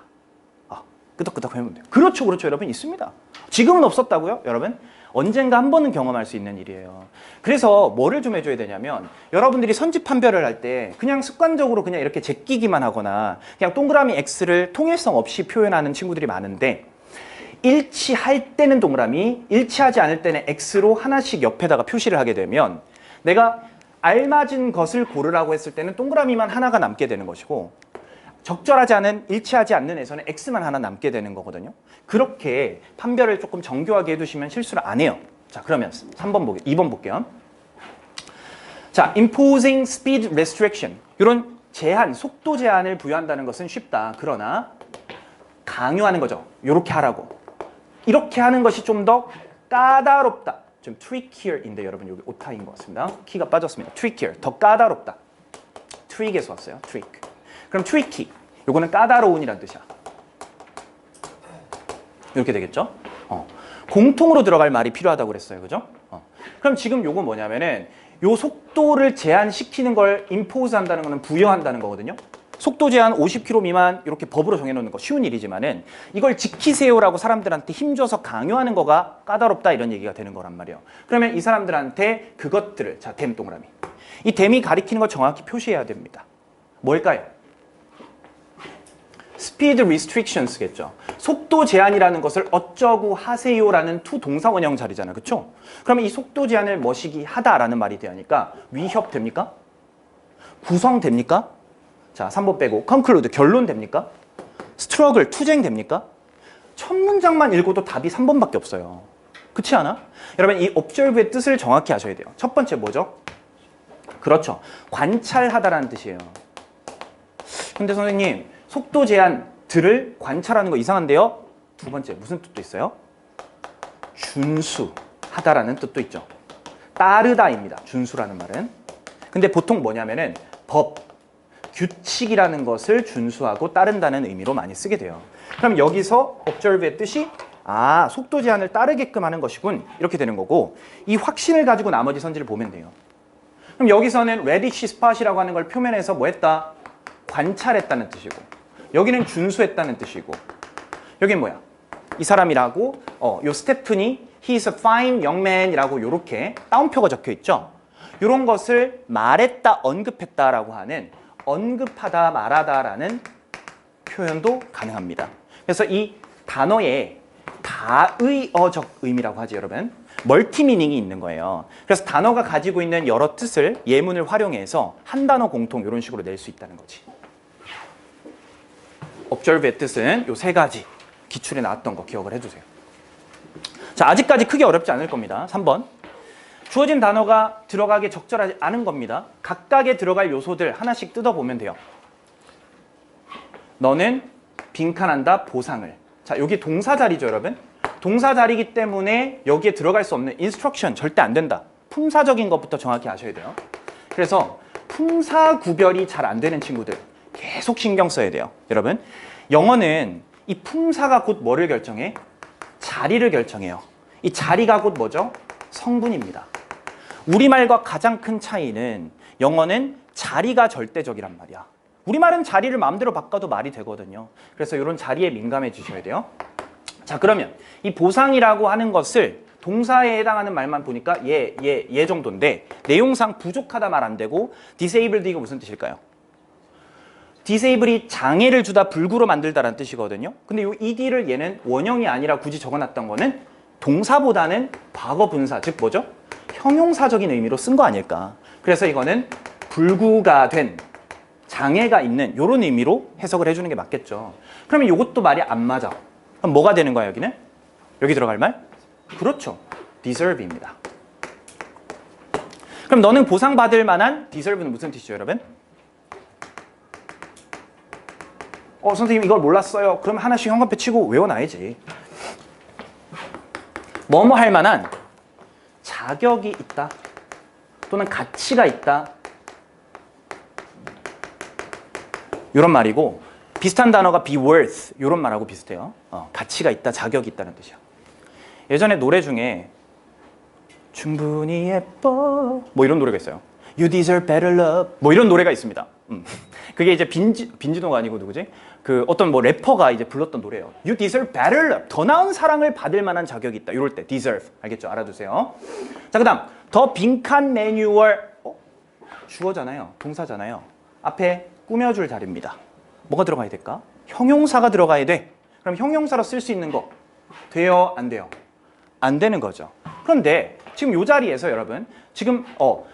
끄덕끄덕 해보면 돼요. 그렇죠, 그렇죠, 여러분 있습니다. 지금은 없었다고요, 여러분? 언젠가 한 번은 경험할 수 있는 일이에요. 그래서 뭐를 좀 해줘야 되냐면 여러분들이 선지 판별을 할 때 그냥 습관적으로 그냥 이렇게 제끼기만 하거나 그냥 동그라미 X를 통일성 없이 표현하는 친구들이 많은데 일치할 때는 동그라미, 일치하지 않을 때는 X로 하나씩 옆에다가 표시를 하게 되면 내가 알맞은 것을 고르라고 했을 때는 동그라미만 하나가 남게 되는 것이고 적절하지 않은, 일치하지 않는 에서는 X만 하나 남게 되는 거거든요. 그렇게 판별을 조금 정교하게 해두시면 실수를 안 해요. 자, 그러면 2번 볼게요. 자, imposing speed restriction. 이런 제한, 속도 제한을 부여한다는 것은 쉽다. 그러나 강요하는 거죠. 이렇게 하라고. 이렇게 하는 것이 좀 더 까다롭다. 좀 trickyer인데 여러분 여기 오타인 것 같습니다. 키가 빠졌습니다. trickier, 더 까다롭다. trick에서 왔어요. trick. 그럼 tricky, 요거는 까다로운이란 뜻이야. 이렇게 되겠죠? 공통으로 들어갈 말이 필요하다고 그랬어요. 그죠? 그럼 지금 요거 뭐냐면은 요 속도를 제한시키는 걸 impose 한다는 거는 부여한다는 거거든요. 속도 제한 50km 미만 이렇게 법으로 정해놓는 거 쉬운 일이지만은 이걸 지키세요라고 사람들한테 힘줘서 강요하는 거가 까다롭다 이런 얘기가 되는 거란 말이에요. 그러면 이 사람들한테 그것들을, 자, 댐 동그라미. 이 댐이 가리키는 걸 정확히 표시해야 됩니다. 뭘까요? speed restrictions겠죠. 속도 제한이라는 것을 어쩌고 하세요라는 to 동사 원형 자리잖아요. 그렇죠? 그러면 이 속도 제한을 뭐시기 하다라는 말이 되니까 위협 됩니까? 구성 됩니까? 자, 3번 빼고 conclude, 결론 됩니까? struggle, 투쟁 됩니까? 첫 문장만 읽어도 답이 3번밖에 없어요. 그렇지 않아? 여러분 이 observe의 뜻을 정확히 아셔야 돼요. 첫 번째 뭐죠? 그렇죠. 관찰하다라는 뜻이에요. 근데 선생님 속도 제한들을 관찰하는 거 이상한데요? 두 번째 무슨 뜻도 있어요? 준수하다라는 뜻도 있죠. 따르다입니다. 준수라는 말은. 근데 보통 뭐냐면은 법, 규칙이라는 것을 준수하고 따른다는 의미로 많이 쓰게 돼요. 그럼 여기서 observe의 뜻이 속도 제한을 따르게끔 하는 것이군. 이렇게 되는 거고 이 확신을 가지고 나머지 선지를 보면 돼요. 그럼 여기서는 reddish spot이라고 하는 걸 표면에서 뭐 했다? 관찰했다는 뜻이고, 여기는 준수했다는 뜻이고, 여긴 뭐야? 이 사람이라고 요 스테프니 he's a fine young man이라고 요렇게 따옴표가 적혀 있죠. 요런 것을 말했다, 언급했다라고 하는 언급하다, 말하다라는 표현도 가능합니다. 그래서 이 단어에 다의어적 의미라고 하죠, 여러분. 멀티 미닝이 있는 거예요. 그래서 단어가 가지고 있는 여러 뜻을 예문을 활용해서 한 단어 공통 이런 식으로 낼 수 있다는 거지. observe의 뜻은 요 세 가지 기출에 나왔던 거 기억을 해주세요. 자, 아직까지 크게 어렵지 않을 겁니다. 3번. 주어진 단어가 들어가기 적절하지 않은 겁니다. 각각에 들어갈 요소들 하나씩 뜯어보면 돼요. 너는 빈칸한다, 보상을. 자, 여기 동사 자리죠, 여러분. 동사 자리이기 때문에 여기에 들어갈 수 없는 instruction 절대 안 된다. 품사적인 것부터 정확히 아셔야 돼요. 그래서 품사 구별이 잘 안 되는 친구들 계속 신경 써야 돼요. 여러분, 영어는 이 품사가 곧 뭐를 결정해? 자리를 결정해요. 이 자리가 곧 뭐죠? 성분입니다. 우리말과 가장 큰 차이는 영어는 자리가 절대적이란 말이야. 우리말은 자리를 마음대로 바꿔도 말이 되거든요. 그래서 이런 자리에 민감해지셔야 돼요. 자, 그러면 이 보상이라고 하는 것을 동사에 해당하는 말만 보니까 얘 정도인데 내용상 부족하다 말 안 되고 disabled가 무슨 뜻일까요? disable이 장애를 주다, 불구로 만들다라는 뜻이거든요. 근데 이 ed를 얘는 원형이 아니라 굳이 적어놨던 거는 동사보다는 과거 분사, 즉 뭐죠? 형용사적인 의미로 쓴 거 아닐까. 그래서 이거는 불구가 된, 장애가 있는 이런 의미로 해석을 해주는 게 맞겠죠. 그러면 이것도 말이 안 맞아. 그럼 뭐가 되는 거야, 여기는? 여기 들어갈 말? 그렇죠. deserve입니다. 그럼 너는 보상받을 만한 deserve는 무슨 뜻이죠, 여러분? 선생님 이걸 몰랐어요. 그럼 하나씩 형광펜 치고 외워놔야지. 뭐뭐 할 만한 자격이 있다 또는 가치가 있다, 이런 말이고, 비슷한 단어가 be worth 이런 말하고 비슷해요. 가치가 있다, 자격이 있다는 뜻이야. 예전에 노래 중에 충분히 예뻐 뭐 이런 노래가 있어요. You deserve better love 뭐 이런 노래가 있습니다. 그게 이제 빈지노가 아니고 누구지? 그 어떤 뭐 래퍼가 이제 불렀던 노래예요. You deserve better love. 더 나은 사랑을 받을 만한 자격이 있다. 이럴 때 deserve. 알겠죠? 알아두세요. 자, 그다음 더 빈칸 매뉴얼. 주어잖아요. 동사잖아요. 앞에 꾸며줄 자리입니다. 뭐가 들어가야 될까? 형용사가 들어가야 돼. 그럼 형용사로 쓸 수 있는 거 돼요? 안 돼요? 안 되는 거죠. 그런데 지금 이 자리에서 여러분 지금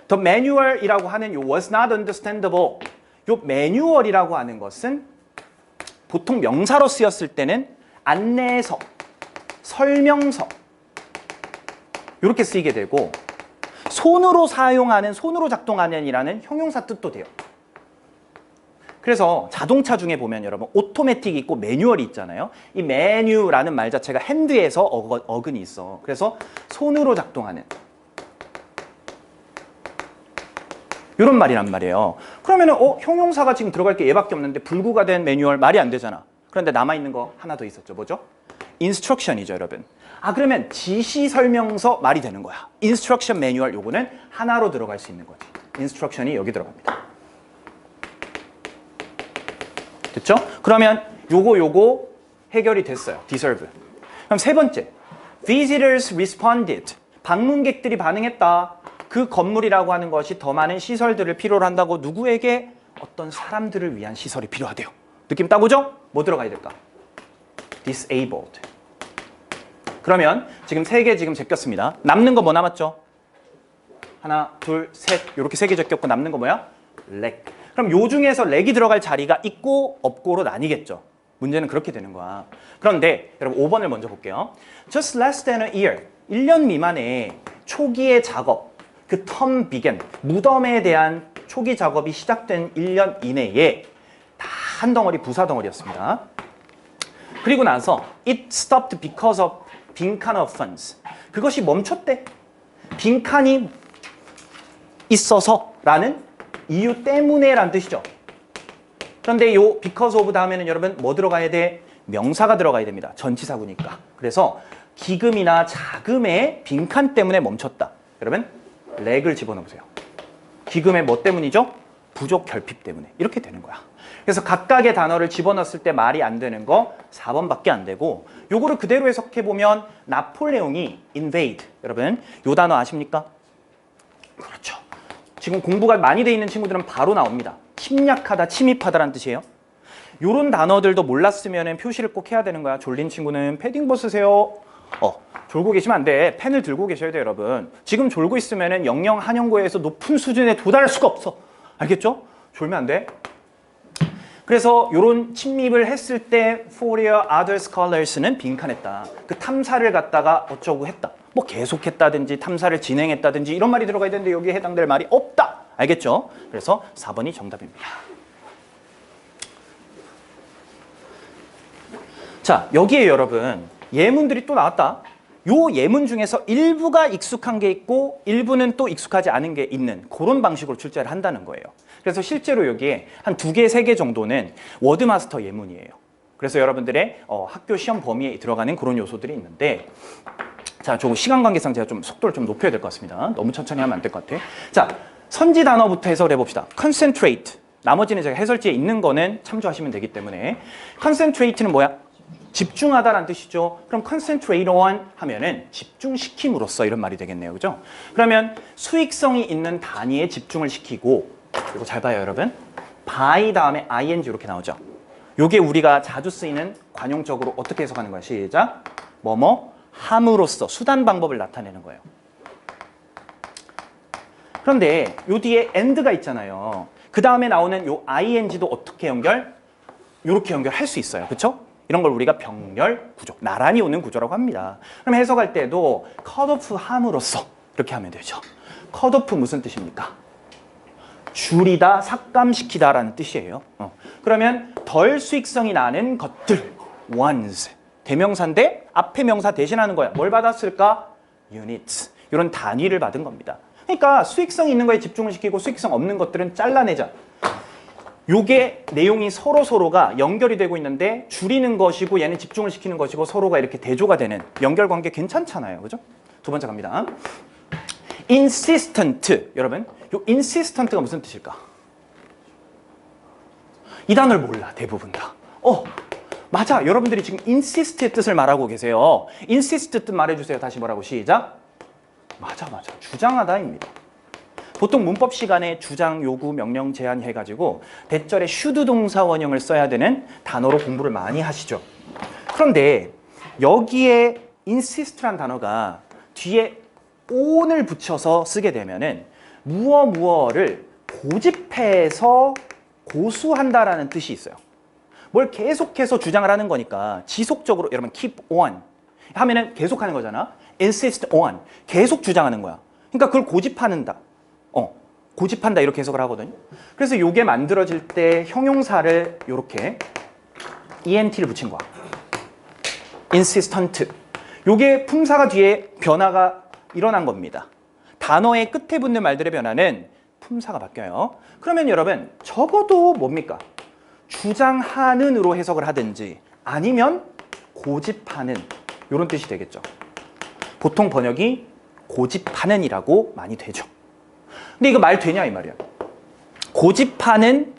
the manual이라고 하는 요 was not understandable, 요 매뉴얼이라고 하는 것은 보통 명사로 쓰였을 때는 안내서, 설명서 이렇게 쓰이게 되고, 손으로 사용하는, 손으로 작동하는이라는 형용사 뜻도 돼요. 그래서 자동차 중에 보면 여러분 오토매틱이 있고 매뉴얼이 있잖아요. 이 메뉴라는 말 자체가 핸드에서 어근이 있어. 그래서 손으로 작동하는 이런 말이란 말이에요. 그러면은 형용사가 지금 들어갈 게 얘밖에 없는데 불구가 된 매뉴얼 말이 안 되잖아. 그런데 남아있는 거 하나 더 있었죠. 뭐죠? 인스트럭션이죠, 여러분. 그러면 지시 설명서 말이 되는 거야. 인스트럭션 매뉴얼 요거는 하나로 들어갈 수 있는 거지. 인스트럭션이 여기 들어갑니다. 됐죠? 그러면 요거 해결이 됐어요. deserve. 그럼 세 번째, visitors responded. 방문객들이 반응했다. 그 건물이라고 하는 것이 더 많은 시설들을 필요로 한다고, 누구에게? 어떤 사람들을 위한 시설이 필요하대요. 느낌 딱 오죠? 뭐 들어가야 될까? disabled. 그러면 지금 세 개 지금 제꼈습니다. 남는 거 뭐 남았죠? 하나, 둘, 셋. 이렇게 세 개 제꼈고 남는 거 뭐야? leg. 그럼 요 중에서 렉이 들어갈 자리가 있고 없고로 나뉘겠죠. 문제는 그렇게 되는 거야. 그런데 여러분 5번을 먼저 볼게요. Just less than a year. 1년 미만의 초기의 작업, 그 term began, 무덤에 대한 초기 작업이 시작된 1년 이내에 다 한 덩어리 부사 덩어리였습니다. 그리고 나서 it stopped because of 빈칸 of funds. 그것이 멈췄대. 빈칸이 있어서라는 이유 때문에 라는 뜻이죠. 그런데 요 because of 다음에는 여러분 뭐 들어가야 돼? 명사가 들어가야 됩니다. 전치사구니까. 그래서 기금이나 자금의 빈칸 때문에 멈췄다. 여러분 렉을 집어넣으세요. 기금의 뭐 때문이죠? 부족 결핍 때문에. 이렇게 되는 거야. 그래서 각각의 단어를 집어넣었을 때 말이 안 되는 거 4번밖에 안 되고, 요거를 그대로 해석해보면 나폴레옹이 invade, 여러분 요 단어 아십니까? 그렇죠. 지금 공부가 많이 돼 있는 친구들은 바로 나옵니다. 침략하다, 침입하다라는 뜻이에요. 요런 단어들도 몰랐으면 표시를 꼭 해야 되는 거야. 졸린 친구는 패딩 벗으세요. 졸고 계시면 안 돼. 펜을 들고 계셔야 돼요, 여러분. 지금 졸고 있으면 영영 한영고에서 높은 수준에 도달할 수가 없어. 알겠죠? 졸면 안 돼. 그래서 요런 침입을 했을 때 for your other scholars는 빈칸했다. 그 탐사를 갖다가 어쩌고 했다. 뭐 계속했다든지 탐사를 진행했다든지 이런 말이 들어가야 되는데 여기에 해당될 말이 없다. 알겠죠? 그래서 4번이 정답입니다. 자, 여기에 여러분 예문들이 또 나왔다. 요 예문 중에서 일부가 익숙한 게 있고 일부는 또 익숙하지 않은 게 있는 그런 방식으로 출제를 한다는 거예요. 그래서 실제로 여기에 한 2개, 3개 정도는 워드마스터 예문이에요. 그래서 여러분들의 학교 시험 범위에 들어가는 그런 요소들이 있는데, 자, 조금 시간 관계상 제가 좀 속도를 좀 높여야 될 것 같습니다. 너무 천천히 하면 안 될 것 같아. 자, 선지 단어부터 해석을 해봅시다. concentrate. 나머지는 제가 해설지에 있는 거는 참조하시면 되기 때문에. concentrate는 뭐야? 집중하다라는 뜻이죠. 그럼 concentrate on 하면은 집중시킴으로써 이런 말이 되겠네요. 그죠? 그러면 수익성이 있는 단위에 집중을 시키고, 이거 잘 봐요, 여러분. by 다음에 ing 이렇게 나오죠. 요게 우리가 자주 쓰이는 관용적으로 어떻게 해석하는 거야? 시작. 뭐뭐 함으로써 수단 방법을 나타내는 거예요. 그런데 요 뒤에 and가 있잖아요. 그 다음에 나오는 요 ing도 어떻게 요렇게 연결할 수 있어요. 그렇죠? 이런 걸 우리가 병렬 구조, 나란히 오는 구조라고 합니다. 그럼 해석할 때도 cut off 함으로써 이렇게 하면 되죠. cut off 무슨 뜻입니까? 줄이다, 삭감시키다라는 뜻이에요. 그러면 덜 수익성이 나는 것들, ones. 대명사인데 앞에 명사 대신하는 거야. 뭘 받았을까? units. 이런 단위를 받은 겁니다. 그러니까 수익성 있는 거에 집중을 시키고 수익성 없는 것들은 잘라내자. 요게 내용이 서로가 연결이 되고 있는데 줄이는 것이고 얘는 집중을 시키는 것이고 서로가 이렇게 대조가 되는 연결관계 괜찮잖아요. 그죠? 두 번째 갑니다. insistent. 여러분, 요 insistent가 무슨 뜻일까? 이 단어를 몰라, 대부분 다. 맞아. 여러분들이 지금 insist의 뜻을 말하고 계세요. insist 뜻 말해주세요. 다시 뭐라고? 시작. 맞아. 주장하다입니다. 보통 문법 시간에 주장, 요구, 명령, 제한 해가지고 대절에 should 동사 원형을 써야 되는 단어로 공부를 많이 하시죠. 그런데 여기에 insist란 단어가 뒤에 on을 붙여서 쓰게 되면은 무엇을 고집해서 고수한다라는 뜻이 있어요. 뭘 계속해서 주장을 하는 거니까 지속적으로, 여러분 keep on 하면은 계속하는 거잖아. insist on, 계속 주장하는 거야. 그러니까 그걸 고집한다 이렇게 해석을 하거든요. 그래서 요게 만들어질 때 형용사를 요렇게 ent를 붙인 거야. insistent. 요게 품사가 뒤에 변화가 일어난 겁니다. 단어의 끝에 붙는 말들의 변화는 품사가 바뀌어요. 그러면 여러분 적어도 뭡니까? 주장하는으로 해석을 하든지 아니면 고집하는 이런 뜻이 되겠죠. 보통 번역이 고집하는이라고 많이 되죠. 근데 이거 말 되냐 이 말이야. 고집하는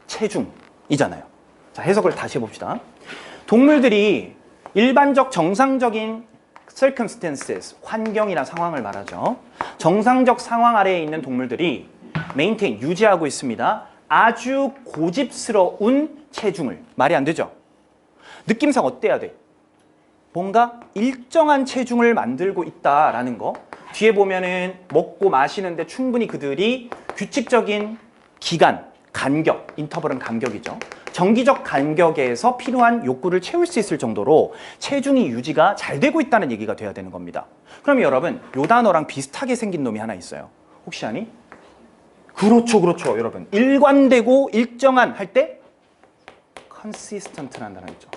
체중이잖아요. 자, 해석을 다시 해봅시다. 동물들이 일반적 정상적인 circumstances, 환경이나 상황을 말하죠. 정상적 상황 아래에 있는 동물들이 maintain, 유지하고 있습니다. 아주 고집스러운 체중을. 말이 안 되죠? 느낌상 어때야 돼? 뭔가 일정한 체중을 만들고 있다라는 거. 뒤에 보면은 먹고 마시는데 충분히 그들이 규칙적인 기간, 간격, 인터벌은 간격이죠. 정기적 간격에서 필요한 욕구를 채울 수 있을 정도로 체중이 유지가 잘 되고 있다는 얘기가 돼야 되는 겁니다. 그럼 여러분, 요 단어랑 비슷하게 생긴 놈이 하나 있어요. 혹시 아니? 그렇죠. 여러분, 일관되고 일정한 할 때 consistent라는 단어 있죠.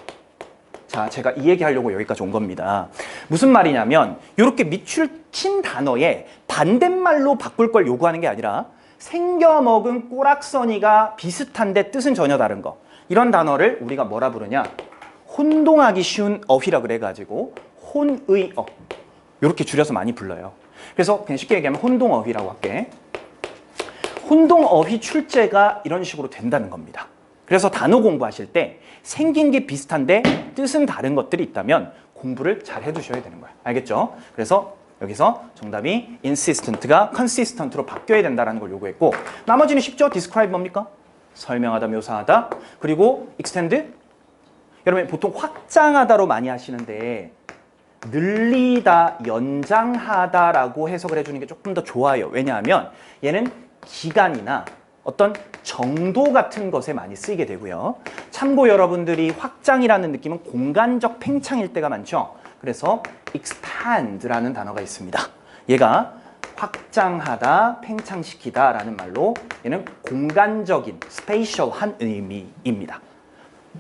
자, 제가 이 얘기하려고 여기까지 온 겁니다. 무슨 말이냐면 이렇게 밑줄 친 단어에 반대말로 바꿀 걸 요구하는 게 아니라 생겨먹은 꼬락서니가 비슷한데 뜻은 전혀 다른 거. 이런 단어를 우리가 뭐라 부르냐? 혼동하기 쉬운 어휘라 그래가지고 혼의어. 이렇게 줄여서 많이 불러요. 그래서 그냥 쉽게 얘기하면 혼동어휘라고 할게. 혼동어휘 출제가 이런 식으로 된다는 겁니다. 그래서 단어 공부하실 때 생긴 게 비슷한데 뜻은 다른 것들이 있다면 공부를 잘 해두셔야 되는 거예요. 알겠죠? 그래서 여기서 정답이 insistent가 consistent로 바뀌어야 된다는 걸 요구했고, 나머지는 쉽죠? describe 뭡니까? 설명하다, 묘사하다. 그리고 extend? 여러분 보통 확장하다로 많이 하시는데 늘리다, 연장하다라고 해석을 해주는 게 조금 더 좋아요. 왜냐하면 얘는 기간이나 어떤 정도 같은 것에 많이 쓰이게 되고요. 참고 여러분들이 확장이라는 느낌은 공간적 팽창일 때가 많죠. 그래서 expand라는 단어가 있습니다. 얘가 확장하다, 팽창시키다 라는 말로 얘는 공간적인, 스페이셜한 의미입니다.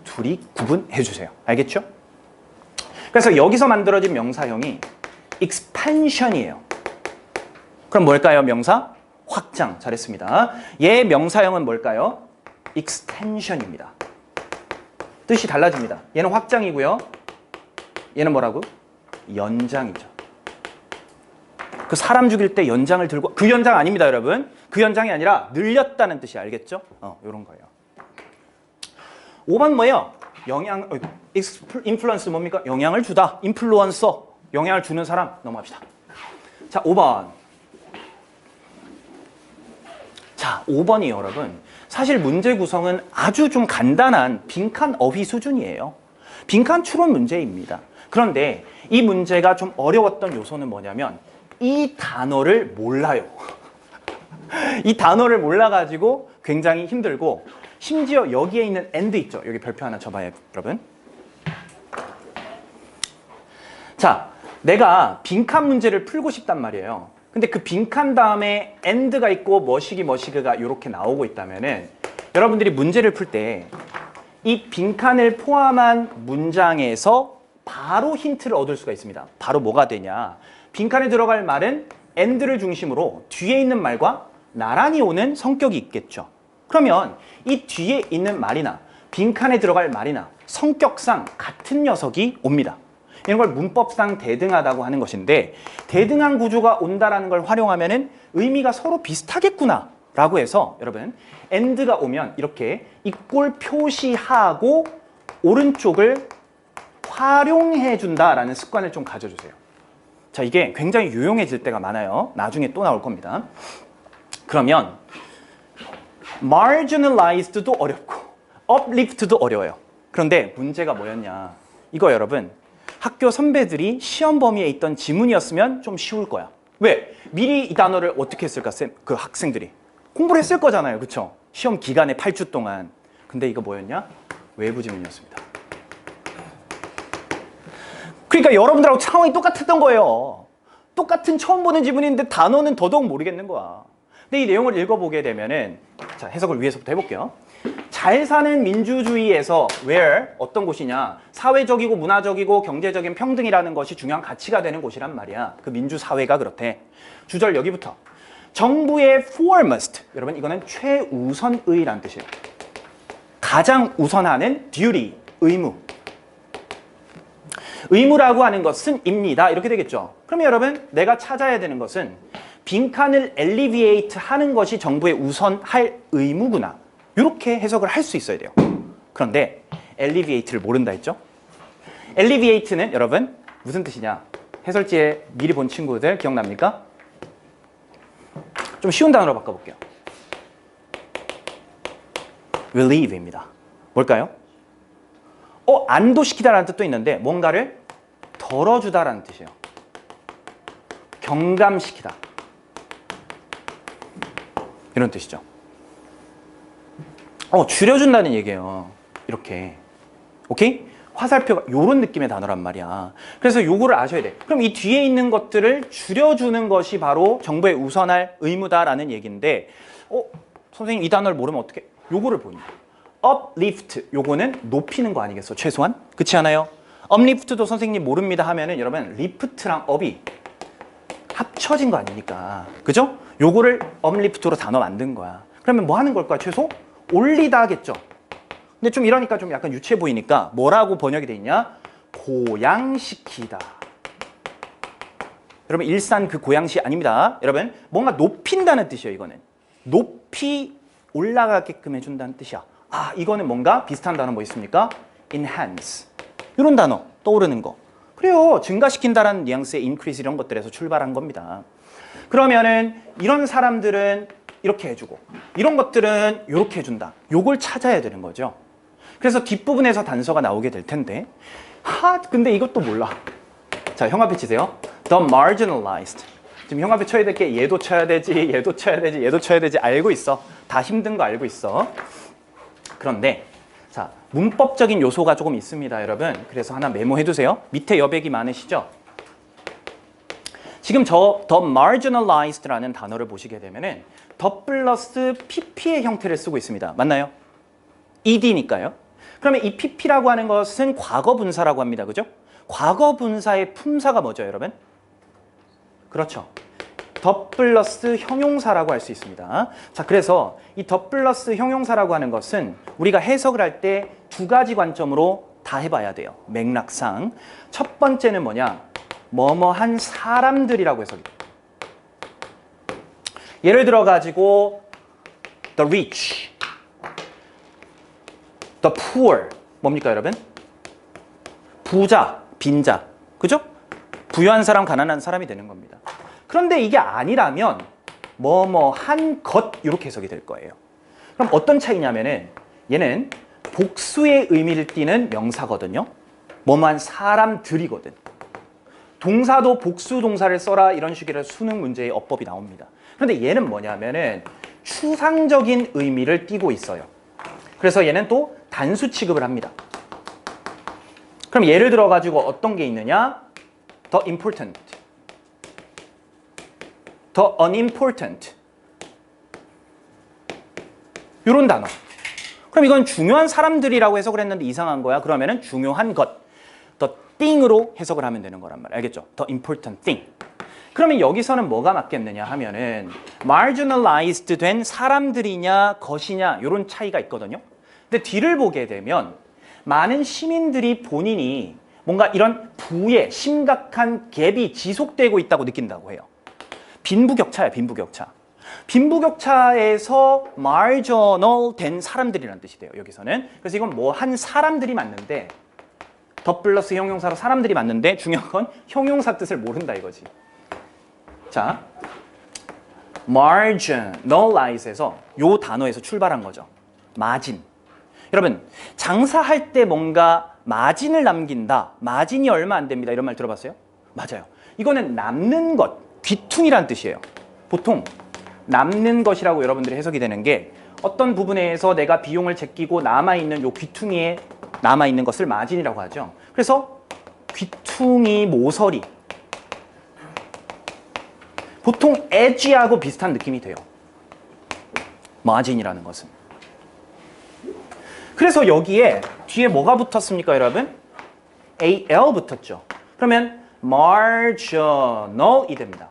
둘이 구분해 주세요. 알겠죠? 그래서 여기서 만들어진 명사형이 expansion이에요. 그럼 뭘까요? 명사? 확장. 잘했습니다. 얘 명사형은 뭘까요? extension입니다. 뜻이 달라집니다. 얘는 확장이고요. 얘는 뭐라고? 연장이죠. 그 사람 죽일 때 연장을 들고, 그 연장 아닙니다, 여러분. 그 연장이 아니라 늘렸다는 뜻이, 알겠죠? 요런 거예요. 5번 뭐예요? 인플루언스 뭡니까? 영향을 주다. 인플루언서. 영향을 주는 사람. 넘어갑시다. 자, 5번. 자, 5번이 여러분, 사실 문제 구성은 아주 좀 간단한 빈칸 어휘 수준이에요. 빈칸 추론 문제입니다. 그런데 이 문제가 좀 어려웠던 요소는 뭐냐면 이 단어를 몰라요. 이 단어를 몰라가지고 굉장히 힘들고, 심지어 여기에 있는 and 있죠. 여기 별표 하나 쳐봐요, 여러분. 자, 내가 빈칸 문제를 풀고 싶단 말이에요. 근데 그 빈칸 다음에 and가 있고 머시기가 이렇게 나오고 있다면은 여러분들이 문제를 풀 때 이 빈칸을 포함한 문장에서 바로 힌트를 얻을 수가 있습니다. 바로 뭐가 되냐? 빈칸에 들어갈 말은 and를 중심으로 뒤에 있는 말과 나란히 오는 성격이 있겠죠. 그러면 이 뒤에 있는 말이나 빈칸에 들어갈 말이나 성격상 같은 녀석이 옵니다. 이런 걸 문법상 대등하다고 하는 것인데, 대등한 구조가 온다라는 걸 활용하면은 의미가 서로 비슷하겠구나 라고 해서 여러분 and가 오면 이렇게 이꼴 표시하고 오른쪽을 활용해 준다라는 습관을 좀 가져주세요. 자, 이게 굉장히 유용해질 때가 많아요. 나중에 또 나올 겁니다. 그러면 marginalized도 어렵고 uplift도 어려워요. 그런데 문제가 뭐였냐? 이거 여러분, 학교 선배들이 시험 범위에 있던 지문이었으면 좀 쉬울 거야. 왜? 미리 이 단어를 어떻게 했을까? 그 학생들이 공부를 했을 거잖아요. 그쵸? 시험 기간에 8주 동안. 근데 이거 뭐였냐? 외부 지문이었습니다. 그러니까 여러분들하고 상황이 똑같았던 거예요. 똑같은 처음 보는 지문인데 단어는 더더욱 모르겠는 거야. 근데 이 내용을 읽어보게 되면은, 자, 해석을 위해서부터 해볼게요. 잘 사는 민주주의에서 where, 어떤 곳이냐? 사회적이고 문화적이고 경제적인 평등이라는 것이 중요한 가치가 되는 곳이란 말이야. 그 민주사회가 그렇대. 주절 여기부터. 정부의 foremost, 여러분 이거는 최우선의라는 뜻이에요. 가장 우선하는 duty, 의무. 의무라고 하는 것은 입니다. 이렇게 되겠죠. 그러면 여러분, 내가 찾아야 되는 것은 빈칸을 엘리비에이트 하는 것이 정부의 우선할 의무구나. 이렇게 해석을 할 수 있어야 돼요. 그런데 엘리비에이트를 모른다 했죠? 엘리비에이트는 여러분 무슨 뜻이냐? 해설지에 미리 본 친구들 기억납니까? 좀 쉬운 단어로 바꿔볼게요. relieve입니다. 뭘까요? 안도시키다라는 뜻도 있는데 뭔가를 덜어주다라는 뜻이에요. 경감시키다. 이런 뜻이죠. 줄여준다는 얘기예요. 이렇게. 오케이? 화살표가 이런 느낌의 단어란 말이야. 그래서 요거를 아셔야 돼. 그럼 이 뒤에 있는 것들을 줄여주는 것이 바로 정부의 우선할 의무다라는 얘기인데, 선생님 이 단어를 모르면 어떻게? 요거를 보니. uplift, 요거는 높이는 거 아니겠어? 최소한? 그렇지 않아요? uplift도 선생님 모릅니다 하면은 여러분 lift랑 up이 합쳐진 거 아닙니까? 그죠? 요거를 uplift로 단어 만든 거야. 그러면 뭐 하는 걸까? 최소? 올리다 하겠죠? 근데 좀 이러니까 좀 약간 유치해 보이니까 뭐라고 번역이 돼 있냐? 고양시키다. 여러분 일산 그 고양시 아닙니다. 여러분 뭔가 높인다는 뜻이에요. 이거는 높이 올라가게끔 해준다는 뜻이야. 아, 이거는 뭔가 비슷한 단어 뭐 있습니까? enhance. 이런 단어 떠오르는 거. 그래요. 증가시킨다라는 뉘앙스의 increase 이런 것들에서 출발한 겁니다. 그러면은 이런 사람들은 이렇게 해주고 이런 것들은 이렇게 해준다. 요걸 찾아야 되는 거죠. 그래서 뒷부분에서 단서가 나오게 될 텐데 근데 이것도 몰라. 자, 형 앞에 치세요. The marginalized. 지금 형 앞에 쳐야 될 게 얘도 쳐야 되지, 얘도 쳐야 되지, 얘도 쳐야 되지 알고 있어. 다 힘든 거 알고 있어. 그런데 자, 문법적인 요소가 조금 있습니다, 여러분. 그래서 하나 메모해 두세요. 밑에 여백이 많으시죠? 지금 저 the marginalized라는 단어를 보시게 되면은 the 플러스 pp의 형태를 쓰고 있습니다. 맞나요? ed니까요. 그러면 이 pp라고 하는 것은 과거 분사라고 합니다. 그죠? 과거 분사의 품사가 뭐죠, 여러분? 그렇죠. 더 플러스 형용사라고 할 수 있습니다. 자, 그래서 이 더 플러스 형용사라고 하는 것은 우리가 해석을 할 때 두 가지 관점으로 다 해봐야 돼요. 맥락상. 첫 번째는 뭐냐? 뭐뭐한 사람들이라고 해석이 돼요. 예를 들어 가지고 the rich, the poor. 뭡니까, 여러분? 부자, 빈자. 그죠? 부유한 사람, 가난한 사람이 되는 겁니다. 그런데 이게 아니라면 뭐뭐한 것 이렇게 해석이 될 거예요. 그럼 어떤 차이냐면은 얘는 복수의 의미를 띠는 명사거든요. 뭐뭐한 사람들이거든. 동사도 복수 동사를 써라 이런 식의 수능 문제의 어법이 나옵니다. 그런데 얘는 뭐냐면은 추상적인 의미를 띠고 있어요. 그래서 얘는 또 단수 취급을 합니다. 그럼 예를 들어 가지고 어떤 게 있느냐? The important, the unimportant 이런 단어. 그럼 이건 중요한 사람들이라고 해석을 했는데 이상한 거야. 그러면은 중요한 것, the thing으로 해석을 하면 되는 거란 말이야. 알겠죠? The important thing. 그러면 여기서는 뭐가 맞겠느냐 하면은 marginalized 된 사람들이냐 것이냐 이런 차이가 있거든요. 근데 뒤를 보게 되면 많은 시민들이 본인이 뭔가 이런 부의 심각한 갭이 지속되고 있다고 느낀다고 해요. 빈부격차야, 빈부격차. 빈부격차에서 marginal 된 사람들이라는 뜻이 돼요, 여기서는. 그래서 이건 뭐 한 사람들이 맞는데 더 플러스 형용사로 사람들이 맞는데 중요한 건 형용사 뜻을 모른다 이거지. 자, marginalize에서 요 단어에서 출발한 거죠. 마진. 여러분, 장사할 때 뭔가 마진을 남긴다. 마진이 얼마 안 됩니다. 이런 말 들어봤어요? 맞아요. 이거는 남는 것, 귀퉁이란 뜻이에요. 보통 남는 것이라고 여러분들이 해석이 되는 게 어떤 부분에서 내가 비용을 제끼고 남아있는 요 귀퉁이에 남아있는 것을 마진이라고 하죠. 그래서 귀퉁이, 모서리. 보통 edge하고 비슷한 느낌이 돼요. 마진이라는 것은. 그래서 여기에 뒤에 뭐가 붙었습니까, 여러분? AL 붙었죠. 그러면 marginal이 됩니다.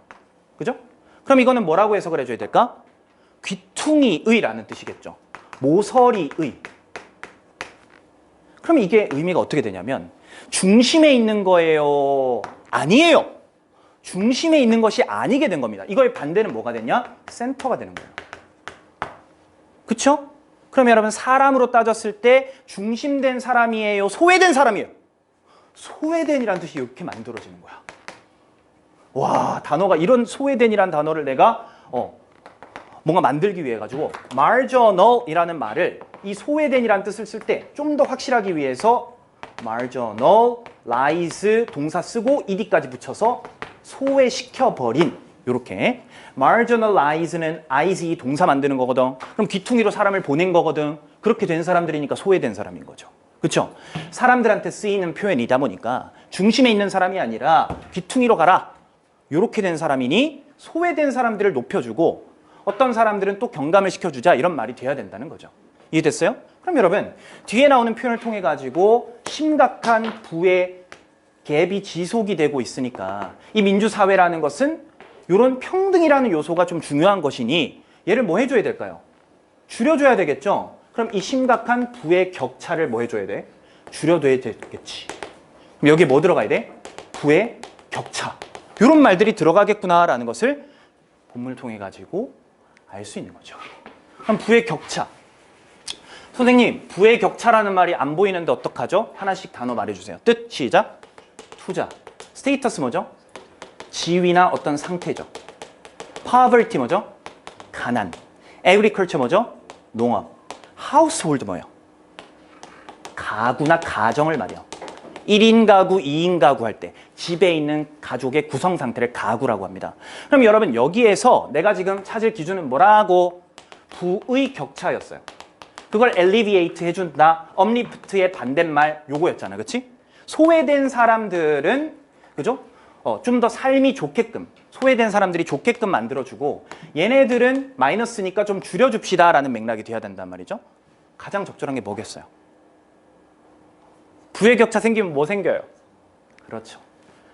그죠? 그럼 이거는 뭐라고 해석을 해줘야 될까? 귀퉁이의라는 뜻이겠죠. 모서리의. 그럼 이게 의미가 어떻게 되냐면 중심에 있는 거예요? 아니에요. 중심에 있는 것이 아니게 된 겁니다. 이거의 반대는 뭐가 되냐? 센터가 되는 거예요. 그쵸? 그럼 여러분 사람으로 따졌을 때 중심된 사람이에요? 소외된 사람이에요? 소외된이라는 뜻이 이렇게 만들어지는 거야. 와, 단어가 이런 소외된이라는 단어를 내가 뭔가 만들기 위해 가지고 marginal이라는 말을 이 소외된이라는 뜻을 쓸 때 좀 더 확실하기 위해서 marginalize 동사 쓰고 ed까지 붙여서 소외시켜버린 이렇게 marginalize는 is 동사 만드는 거거든. 그럼 귀퉁이로 사람을 보낸 거거든. 그렇게 된 사람들이니까 소외된 사람인 거죠. 그렇죠? 사람들한테 쓰이는 표현이다 보니까 중심에 있는 사람이 아니라 귀퉁이로 가라. 이렇게 된 사람이니 소외된 사람들을 높여주고 어떤 사람들은 또 경감을 시켜주자 이런 말이 돼야 된다는 거죠. 이해됐어요? 그럼 여러분 뒤에 나오는 표현을 통해 가지고 심각한 부의 갭이 지속이 되고 있으니까 이 민주사회라는 것은 이런 평등이라는 요소가 좀 중요한 것이니 얘를 뭐 해줘야 될까요? 줄여줘야 되겠죠? 그럼 이 심각한 부의 격차를 뭐 해줘야 돼? 줄여둬야 되겠지. 그럼 여기에 뭐 들어가야 돼? 부의 격차. 이런 말들이 들어가겠구나라는 것을 본문을 통해 가지고 알 수 있는 거죠. 그럼 부의 격차. 선생님, 부의 격차라는 말이 안 보이는데 어떡하죠? 하나씩 단어 말해주세요. 뜻, 시작. 투자. 스테이터스 뭐죠? 지위나 어떤 상태죠. poverty 뭐죠? 가난. agriculture 뭐죠? 농업. household 뭐예요? 가구나 가정을 말이요. 1인 가구, 2인 가구 할 때 집에 있는 가족의 구성 상태를 가구라고 합니다. 그럼 여러분 여기에서 내가 지금 찾을 기준은 뭐라고? 부의 격차였어요. 그걸 alleviate 해준다. uplift의 반대말 요거였잖아. 그치? 소외된 사람들은 그죠? 좀 더 삶이 좋게끔 소외된 사람들이 좋게끔 만들어주고 얘네들은 마이너스니까 좀 줄여줍시다 라는 맥락이 돼야 된단 말이죠. 가장 적절한 게 뭐겠어요? 부의 격차 생기면 뭐 생겨요? 그렇죠.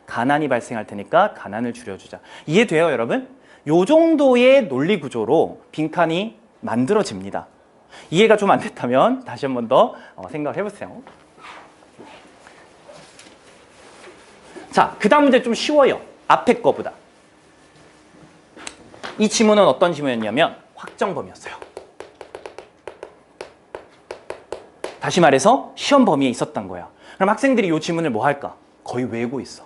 가난이 발생할 테니까 가난을 줄여주자. 이해돼요, 여러분? 요 정도의 논리 구조로 빈칸이 만들어집니다. 이해가 좀 안 됐다면 다시 한 번 더 생각을 해보세요. 자, 그 다음 문제 좀 쉬워요. 앞에 거보다. 이 지문은 어떤 지문이었냐면 확정 범위였어요. 다시 말해서 시험 범위에 있었던 거야. 그럼 학생들이 이 지문을 뭐 할까? 거의 외우고 있어.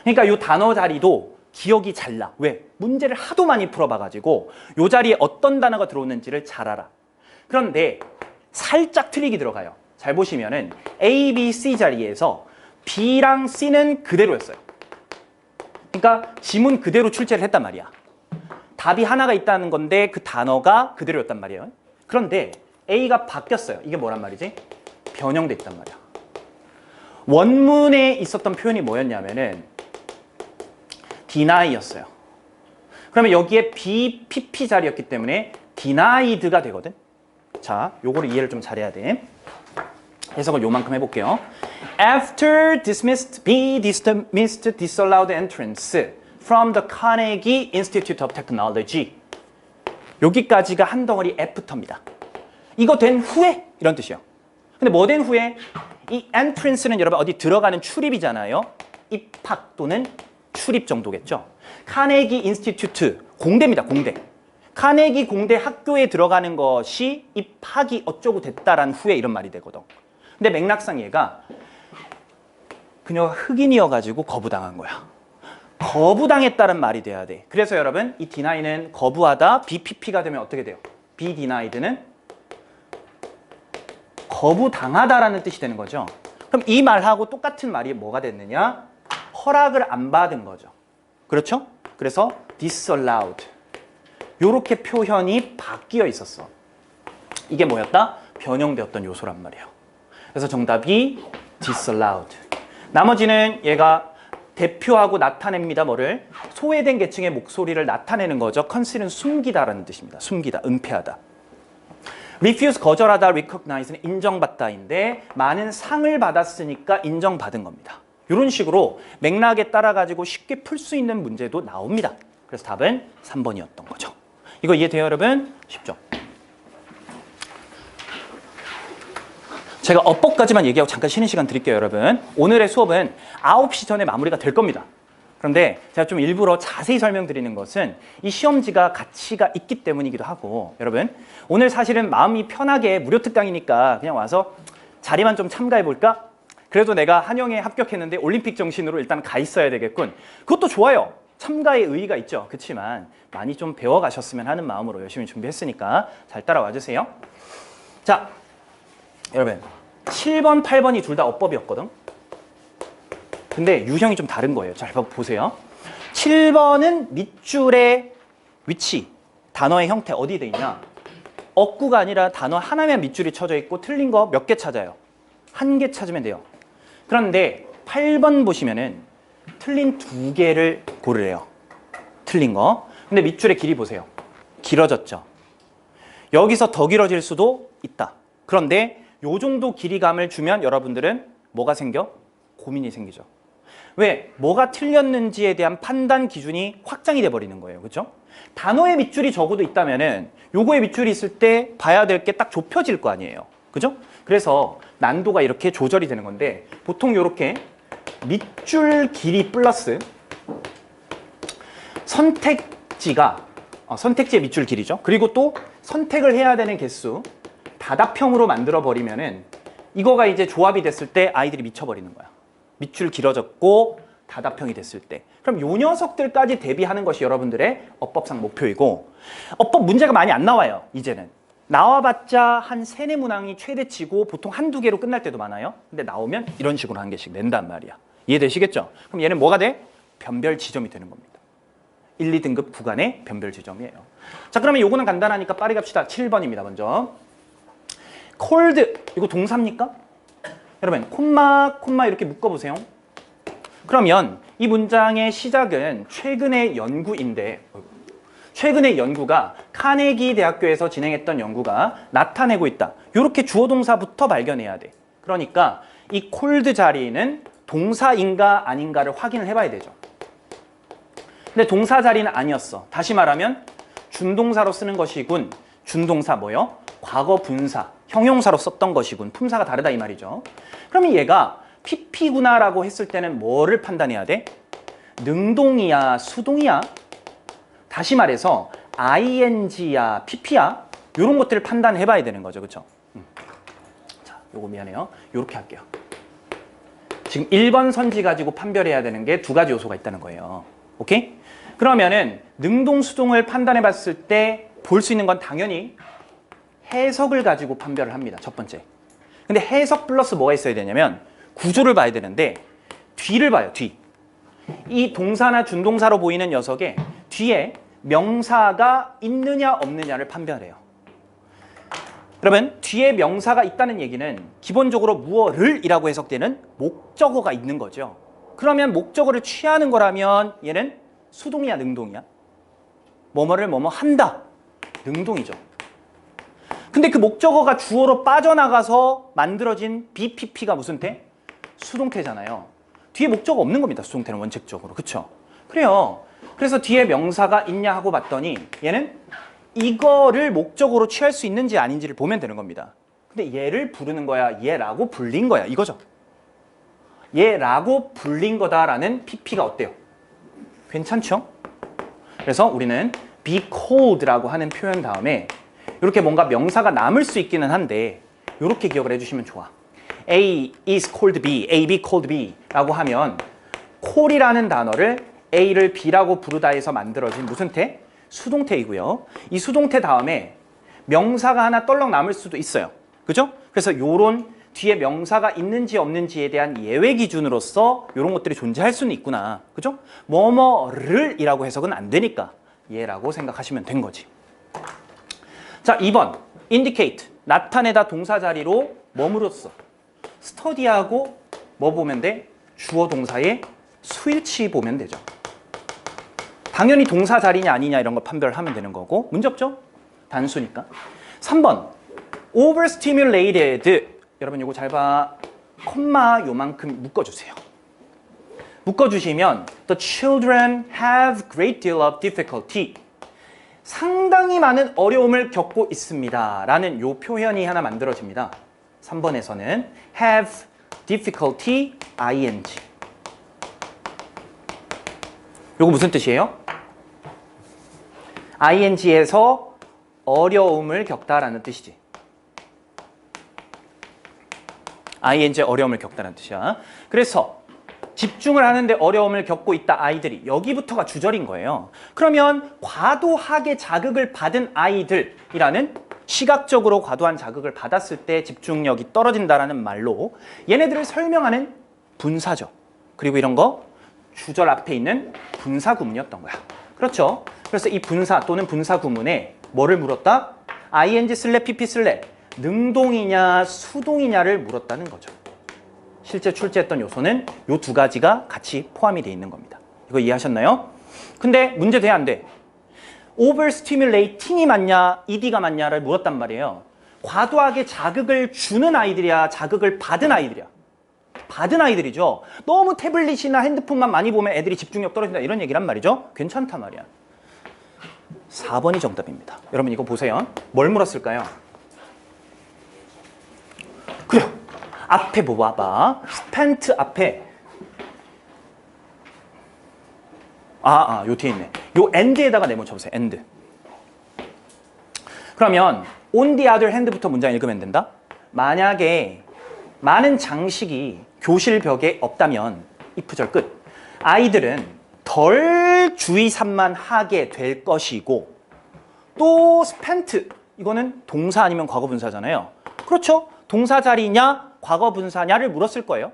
그러니까 이 단어 자리도 기억이 잘 나. 왜? 문제를 하도 많이 풀어봐가지고 이 자리에 어떤 단어가 들어오는지를 잘 알아. 그런데 살짝 트릭이 들어가요. 잘 보시면은 A, B, C 자리에서 B랑 C는 그대로였어요. 그러니까 지문 그대로 출제를 했단 말이야. 답이 하나가 있다는 건데 그 단어가 그대로였단 말이에요. 그런데 A가 바뀌었어요. 이게 뭐란 말이지? 변형됐단 말이야. 원문에 있었던 표현이 뭐였냐면은 deny였어요. 그러면 여기에 B, PP 자리였기 때문에 denied가 되거든. 자, 요거를 이해를 좀 잘해야 돼. 해석을 요만큼 해볼게요. After dismissed, be dismissed, disallowed entrance from the Carnegie Institute of Technology. 여기까지가 한 덩어리 애프터입니다. 이거 된 후에 이런 뜻이에요. 근데 뭐 된 후에? 이 entrance는 여러분 어디 들어가는 출입이잖아요. 입학 또는 출입 정도겠죠. 카네기 인스티튜트, 공대입니다. 공대. 카네기 공대 학교에 들어가는 것이 입학이 어쩌고 됐다란 후에 이런 말이 되거든. 근데 맥락상 얘가 그녀가 흑인이어가지고 거부당한 거야. 거부당했다는 말이 돼야 돼. 그래서 여러분 이 deny는 거부하다, BPP가 되면 어떻게 돼요? be denied는 거부당하다라는 뜻이 되는 거죠. 그럼 이 말하고 똑같은 말이 뭐가 됐느냐? 허락을 안 받은 거죠. 그렇죠? 그래서 disallowed. 요렇게 표현이 바뀌어 있었어. 이게 뭐였다? 변형되었던 요소란 말이에요. 그래서 정답이 disallowed. 나머지는 얘가 대표하고 나타냅니다. 뭐를? 소외된 계층의 목소리를 나타내는 거죠. conceal은 숨기다라는 뜻입니다. 숨기다, 은폐하다. refuse, 거절하다, recognize는 인정받다인데 많은 상을 받았으니까 인정받은 겁니다. 이런 식으로 맥락에 따라 가지고 쉽게 풀 수 있는 문제도 나옵니다. 그래서 답은 3번이었던 거죠. 이거 이해돼요, 여러분? 쉽죠? 제가 어법까지만 얘기하고 잠깐 쉬는 시간 드릴게요, 여러분. 오늘의 수업은 9시 전에 마무리가 될 겁니다. 그런데 제가 좀 일부러 자세히 설명드리는 것은 이 시험지가 가치가 있기 때문이기도 하고, 여러분 오늘 사실은 마음이 편하게 무료 특강이니까 그냥 와서 자리만 좀 참가해볼까? 그래도 내가 한영에 합격했는데 올림픽 정신으로 일단 가 있어야 되겠군. 그것도 좋아요. 참가의 의의가 있죠. 그렇지만 많이 좀 배워가셨으면 하는 마음으로 열심히 준비했으니까 잘 따라와 주세요. 자, 여러분 7번, 8번이 둘 다 어법이었거든. 근데 유형이 좀 다른 거예요. 잘 보세요. 7번은 밑줄의 위치, 단어의 형태 어디에 돼 있냐? 어구가 아니라 단어 하나면 밑줄이 쳐져 있고 틀린 거 몇 개 찾아요? 1개 찾으면 돼요. 그런데 8번 보시면은 틀린 2개를 고르래요. 틀린 거. 근데 밑줄의 길이 보세요. 길어졌죠. 여기서 더 길어질 수도 있다. 그런데 요 정도 길이감을 주면 여러분들은 뭐가 생겨? 고민이 생기죠. 왜? 뭐가 틀렸는지에 대한 판단 기준이 확장이 돼 버리는 거예요. 그렇죠? 단어의 밑줄이 적어도 있다면은 요거의 밑줄이 있을 때 봐야 될 게 딱 좁혀질 거 아니에요. 그죠? 그래서 난도가 이렇게 조절이 되는 건데 보통 요렇게 밑줄 길이 플러스 선택지가 선택지의 밑줄 길이죠. 그리고 또 선택을 해야 되는 개수 다답형으로 만들어 버리면은 이거가 이제 조합이 됐을 때 아이들이 미쳐버리는 거야. 밑줄 길어졌고 다답형이 됐을 때. 그럼 요 녀석들까지 대비하는 것이 여러분들의 어법상 목표이고, 어법 문제가 많이 안 나와요. 이제는 나와봤자 한 3, 4문항이 최대치고 보통 한두 개로 끝날 때도 많아요. 근데 나오면 이런 식으로 한 개씩 낸단 말이야. 이해되시겠죠? 그럼 얘는 뭐가 돼? 변별 지점이 되는 겁니다. 1, 2등급 구간의 변별 지점이에요. 자, 그러면 요거는 간단하니까 빠르게 합시다. 7번입니다. 먼저 cold, 이거 동사입니까? 여러분 콤마 이렇게 묶어보세요. 그러면 이 문장의 시작은 최근의 연구인데, 최근의 연구가 카네기 대학교에서 진행했던 연구가 나타내고 있다. 이렇게 주어 동사부터 발견해야 돼. 그러니까 이 cold 자리는 동사인가 아닌가를 확인을 해봐야 되죠. 근데 동사 자리는 아니었어. 다시 말하면 준동사로 쓰는 것이군. 준동사 뭐요? 과거 분사, 형용사로 썼던 것이군. 품사가 다르다 이 말이죠. 그러면 얘가 PP구나라고 했을 때는 뭐를 판단해야 돼? 능동이야, 수동이야? 다시 말해서 ING야, PP야? 이런 것들을 판단해 봐야 되는 거죠. 그렇죠? 자, 요거 미안해요. 요렇게 할게요. 지금 1번 선지 가지고 판별해야 되는 게 2가지 요소가 있다는 거예요. 오케이? 그러면은 능동, 수동을 판단해 봤을 때 볼 수 있는 건 당연히 해석을 가지고 판별을 합니다. 첫 번째. 근데 해석 플러스 뭐가 있어야 되냐면 구조를 봐야 되는데 뒤를 봐요. 뒤. 이 동사나 준동사로 보이는 녀석의 뒤에 명사가 있느냐 없느냐를 판별해요. 그러면 뒤에 명사가 있다는 얘기는 기본적으로 무엇을 이라고 해석되는 목적어가 있는 거죠. 그러면 목적어를 취하는 거라면 얘는 수동이야, 능동이야? 뭐뭐를 뭐뭐 한다. 능동이죠. 근데 그 목적어가 주어로 빠져나가서 만들어진 BPP가 무슨 태? 수동태잖아요. 뒤에 목적어 없는 겁니다. 수동태는 원칙적으로. 그쵸? 그래요. 그래서 뒤에 명사가 있냐 하고 봤더니 얘는 이거를 목적으로 취할 수 있는지 아닌지를 보면 되는 겁니다. 근데 얘를 부르는 거야, 얘라고 불린 거야, 이거죠. 얘라고 불린 거다라는 PP가 어때요? 괜찮죠? 그래서 우리는 be cold라고 하는 표현 다음에 이렇게 뭔가 명사가 남을 수 있기는 한데 이렇게 기억을 해주시면 좋아. A is called B, A be called B 라고 하면 call이라는 단어를 A를 B라고 부르다 해서 만들어진 무슨 태? 수동태이고요. 이 수동태 다음에 명사가 하나 떨렁 남을 수도 있어요. 그죠? 그래서 요런 뒤에 명사가 있는지 없는지에 대한 예외 기준으로서 이런 것들이 존재할 수는 있구나. 그죠? 뭐뭐를 이라고 해석은 안 되니까 얘라고 생각하시면 된 거지. 자, 2번 indicate, 나타내다 동사 자리로 머무렀어. study하고 뭐 보면 돼? 주어 동사의 수일치 보면 되죠. 당연히 동사 자리냐 아니냐 이런 거 판별하면 되는 거고 문제 없죠? 단수니까. 3번 overstimulated, 여러분 이거 잘 봐. 콤마 요만큼 묶어주세요. 묶어주시면 the children have great deal of difficulty, 상당히 많은 어려움을 겪고 있습니다 라는 요 표현이 하나 만들어집니다. 3번에서는 have difficulty ing. 요거 무슨 뜻이에요? ing에서 어려움을 겪다라는 뜻이지. ing 어려움을 겪다라는 뜻이야. 그래서 집중을 하는데 어려움을 겪고 있다 아이들이, 여기부터가 주절인 거예요. 그러면 과도하게 자극을 받은 아이들이라는, 시각적으로 과도한 자극을 받았을 때 집중력이 떨어진다라는 말로 얘네들을 설명하는 분사죠. 그리고 이런 거 주절 앞에 있는 분사 구문이었던 거야. 그렇죠? 그래서 이 분사 또는 분사 구문에 뭐를 물었다? ing 쓸래 pp 쓸래? 능동이냐 수동이냐를 물었다는 거죠. 실제 출제했던 요소는 요 2가지가 같이 포함이 되어 있는 겁니다. 이거 이해하셨나요? 근데 문제 돼 안 돼? overstimulating이 맞냐 ed가 맞냐를 물었단 말이에요. 과도하게 자극을 주는 아이들이야, 자극을 받은 아이들이야? 받은 아이들이죠. 너무 태블릿이나 핸드폰만 많이 보면 애들이 집중력 떨어진다 이런 얘기란 말이죠. 괜찮단 말이야. 4번이 정답입니다. 여러분 이거 보세요. 뭘 물었을까요? 그래요. 앞에 뭐 봐봐. spent 앞에 요 뒤에 있네. 요 and에다가 네모 쳐보세요. and. 그러면 on the other hand부터 문장 읽으면 된다. 만약에 많은 장식이 교실 벽에 없다면 if절 끝. 아이들은 덜 주의 산만하게 될 것이고 또 spent 이거는 동사 아니면 과거 분사잖아요. 그렇죠? 동사 자리냐 과거 분사냐를 물었을 거예요.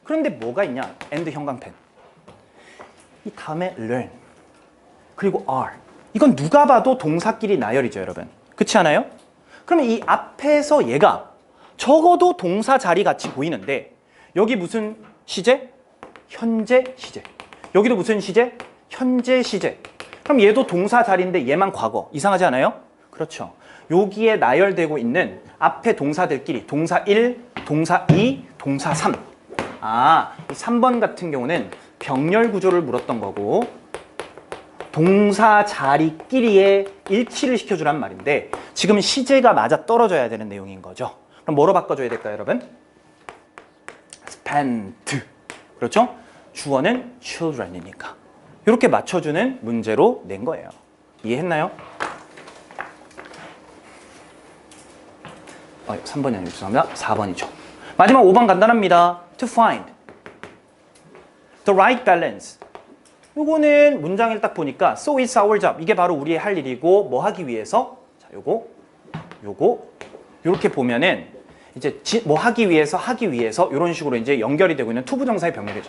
그런데 뭐가 있냐? and 형광펜. 이 다음에 learn 그리고 are 이건 누가 봐도 동사끼리 나열이죠, 여러분. 그렇지 않아요? 그러면 이 앞에서 얘가 적어도 동사 자리 같이 보이는데 여기 무슨 시제? 현재 시제. 여기도 무슨 시제? 현재 시제. 그럼 얘도 동사 자리인데 얘만 과거. 이상하지 않아요? 그렇죠. 여기에 나열되고 있는 앞에 동사들끼리 동사 1, 동사 2, 동사 3. 아, 이 3번 같은 경우는 병렬 구조를 물었던 거고 동사 자리끼리의 일치를 시켜주란 말인데 지금 시제가 맞아 떨어져야 되는 내용인 거죠. 그럼 뭐로 바꿔줘야 될까요, 여러분? spent. 그렇죠? 주어는 children이니까. 이렇게 맞춰주는 문제로 낸 거예요. 이해했나요? 3번이 아니고 죄송합니다. 4번이죠. 마지막 5번 간단합니다. To find the right balance. 요거는 문장을 딱 보니까 so it's our job. 이게 바로 우리의 할 일이고 뭐 하기 위해서? 자, 요거 요렇게 보면은 이제 뭐 하기 위해서 이런 식으로 이제 연결이 되고 있는 투부정사의 병렬이죠.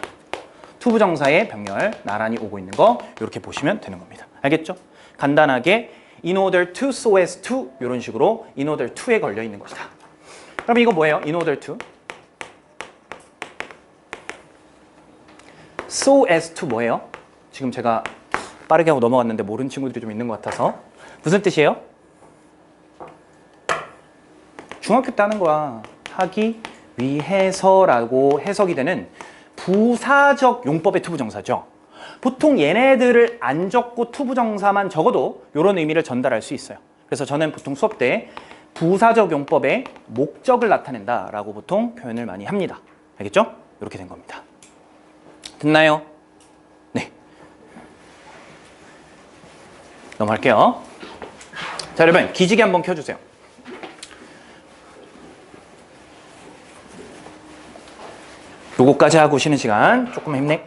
투부정사의 병렬 나란히 오고 있는 거 이렇게 보시면 되는 겁니다. 알겠죠? 간단하게 in order to, so as to 이런 식으로 in order to에 걸려 있는 것이다. 그럼 이거 뭐예요? in order to so as to 뭐예요? 지금 제가 빠르게 하고 넘어갔는데 모르는 친구들이 좀 있는 것 같아서 무슨 뜻이에요? 중학교 때 하는 거야. 하기 위해서라고 해석이 되는 부사적 용법의 투부정사죠. 보통 얘네들을 안 적고 투부정사만 적어도 이런 의미를 전달할 수 있어요. 그래서 저는 보통 수업 때 부사적 용법의 목적을 나타낸다라고 보통 표현을 많이 합니다. 알겠죠? 이렇게 된 겁니다. 됐나요? 네. 넘어갈게요. 자, 여러분 기지개 한번 켜주세요. 요거까지 하고 쉬는 시간 조금 힘내.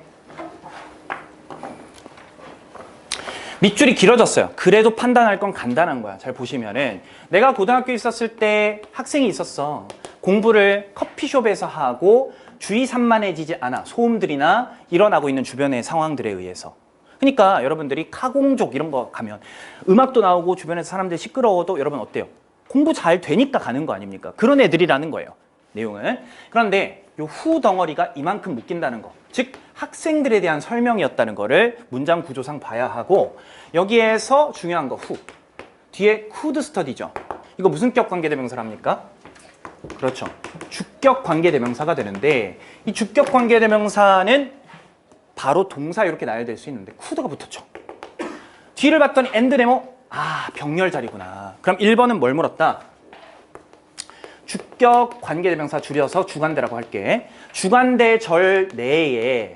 밑줄이 길어졌어요. 그래도 판단할 건 간단한 거야. 잘 보시면은 내가 고등학교에 있었을 때 학생이 있었어. 공부를 커피숍에서 하고 주의 산만해지지 않아. 소음들이나 일어나고 있는 주변의 상황들에 의해서. 그러니까 여러분들이 카공족 이런 거 가면 음악도 나오고 주변에서 사람들이 시끄러워도 여러분 어때요? 공부 잘 되니까 가는 거 아닙니까? 그런 애들이라는 거예요. 내용은. 그런데 요 후 덩어리가 이만큼 묶인다는 거. 즉 학생들에 대한 설명이었다는 거를 문장 구조상 봐야 하고 여기에서 중요한 거 후. 뒤에 could study죠. 이거 무슨 격 관계대명사랍니까? 그렇죠. 주격 관계대명사가 되는데 이 주격 관계대명사는 바로 동사 이렇게 나열될 수 있는데 could가 붙었죠. 뒤를 봤더니 and 네모 병렬 자리구나. 그럼 1번은 뭘 물었다? 주격 관계대명사 줄여서 주관대라고 할게. 주관대 절 내에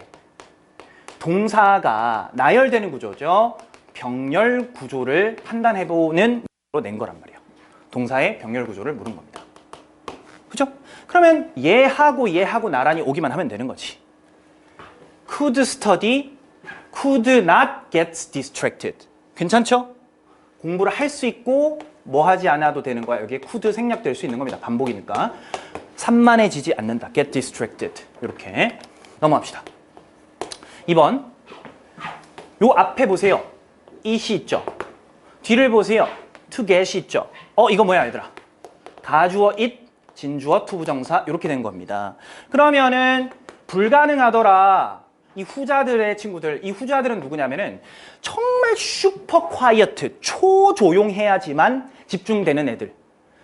동사가 나열되는 구조죠. 병렬 구조를 판단해보는 으로 낸 거란 말이에요. 동사의 병렬 구조를 물은 겁니다. 그죠? 그러면 얘하고 나란히 오기만 하면 되는 거지. Could study, could not get distracted. 괜찮죠? 공부를 할 수 있고 뭐 하지 않아도 되는 거야. 여기에 could 생략될 수 있는 겁니다. 반복이니까. 산만해지지 않는다. get distracted. 이렇게 넘어갑시다. 2번. 요 앞에 보세요. it이 있죠. 뒤를 보세요. to get이 있죠. 이거 뭐야 얘들아? 가주어 it, 진주어 투부정사 이렇게 된 겁니다. 그러면은 불가능하더라. 이 후자들의 친구들, 이 후자들은 누구냐면은 정말 슈퍼 콰이어트, 초조용해야지만 집중되는 애들.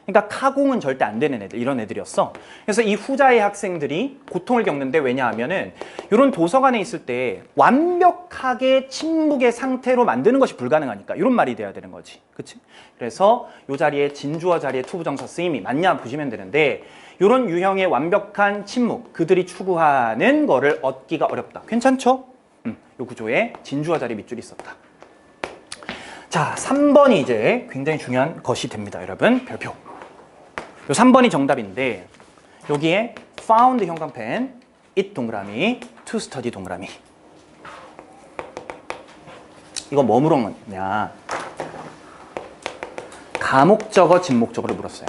그러니까 카공은 절대 안 되는 애들, 이런 애들이었어. 그래서 이 후자의 학생들이 고통을 겪는데 왜냐하면은 이런 도서관에 있을 때 완벽하게 침묵의 상태로 만드는 것이 불가능하니까 이런 말이 돼야 되는 거지. 그치? 그래서 이 자리에 진주어 자리에 투부정사 쓰임이 맞냐 보시면 되는데 이런 유형의 완벽한 침묵, 그들이 추구하는 거를 얻기가 어렵다. 괜찮죠? 이 구조에 진주어 자리 밑줄이 있었다. 자, 3번이 이제 굉장히 중요한 것이 됩니다. 여러분, 별표. 요 3번이 정답인데 여기에 found 형광펜, it 동그라미, to study 동그라미. 이거 뭐 물었냐? 가목적어, 진목적어를 물었어요.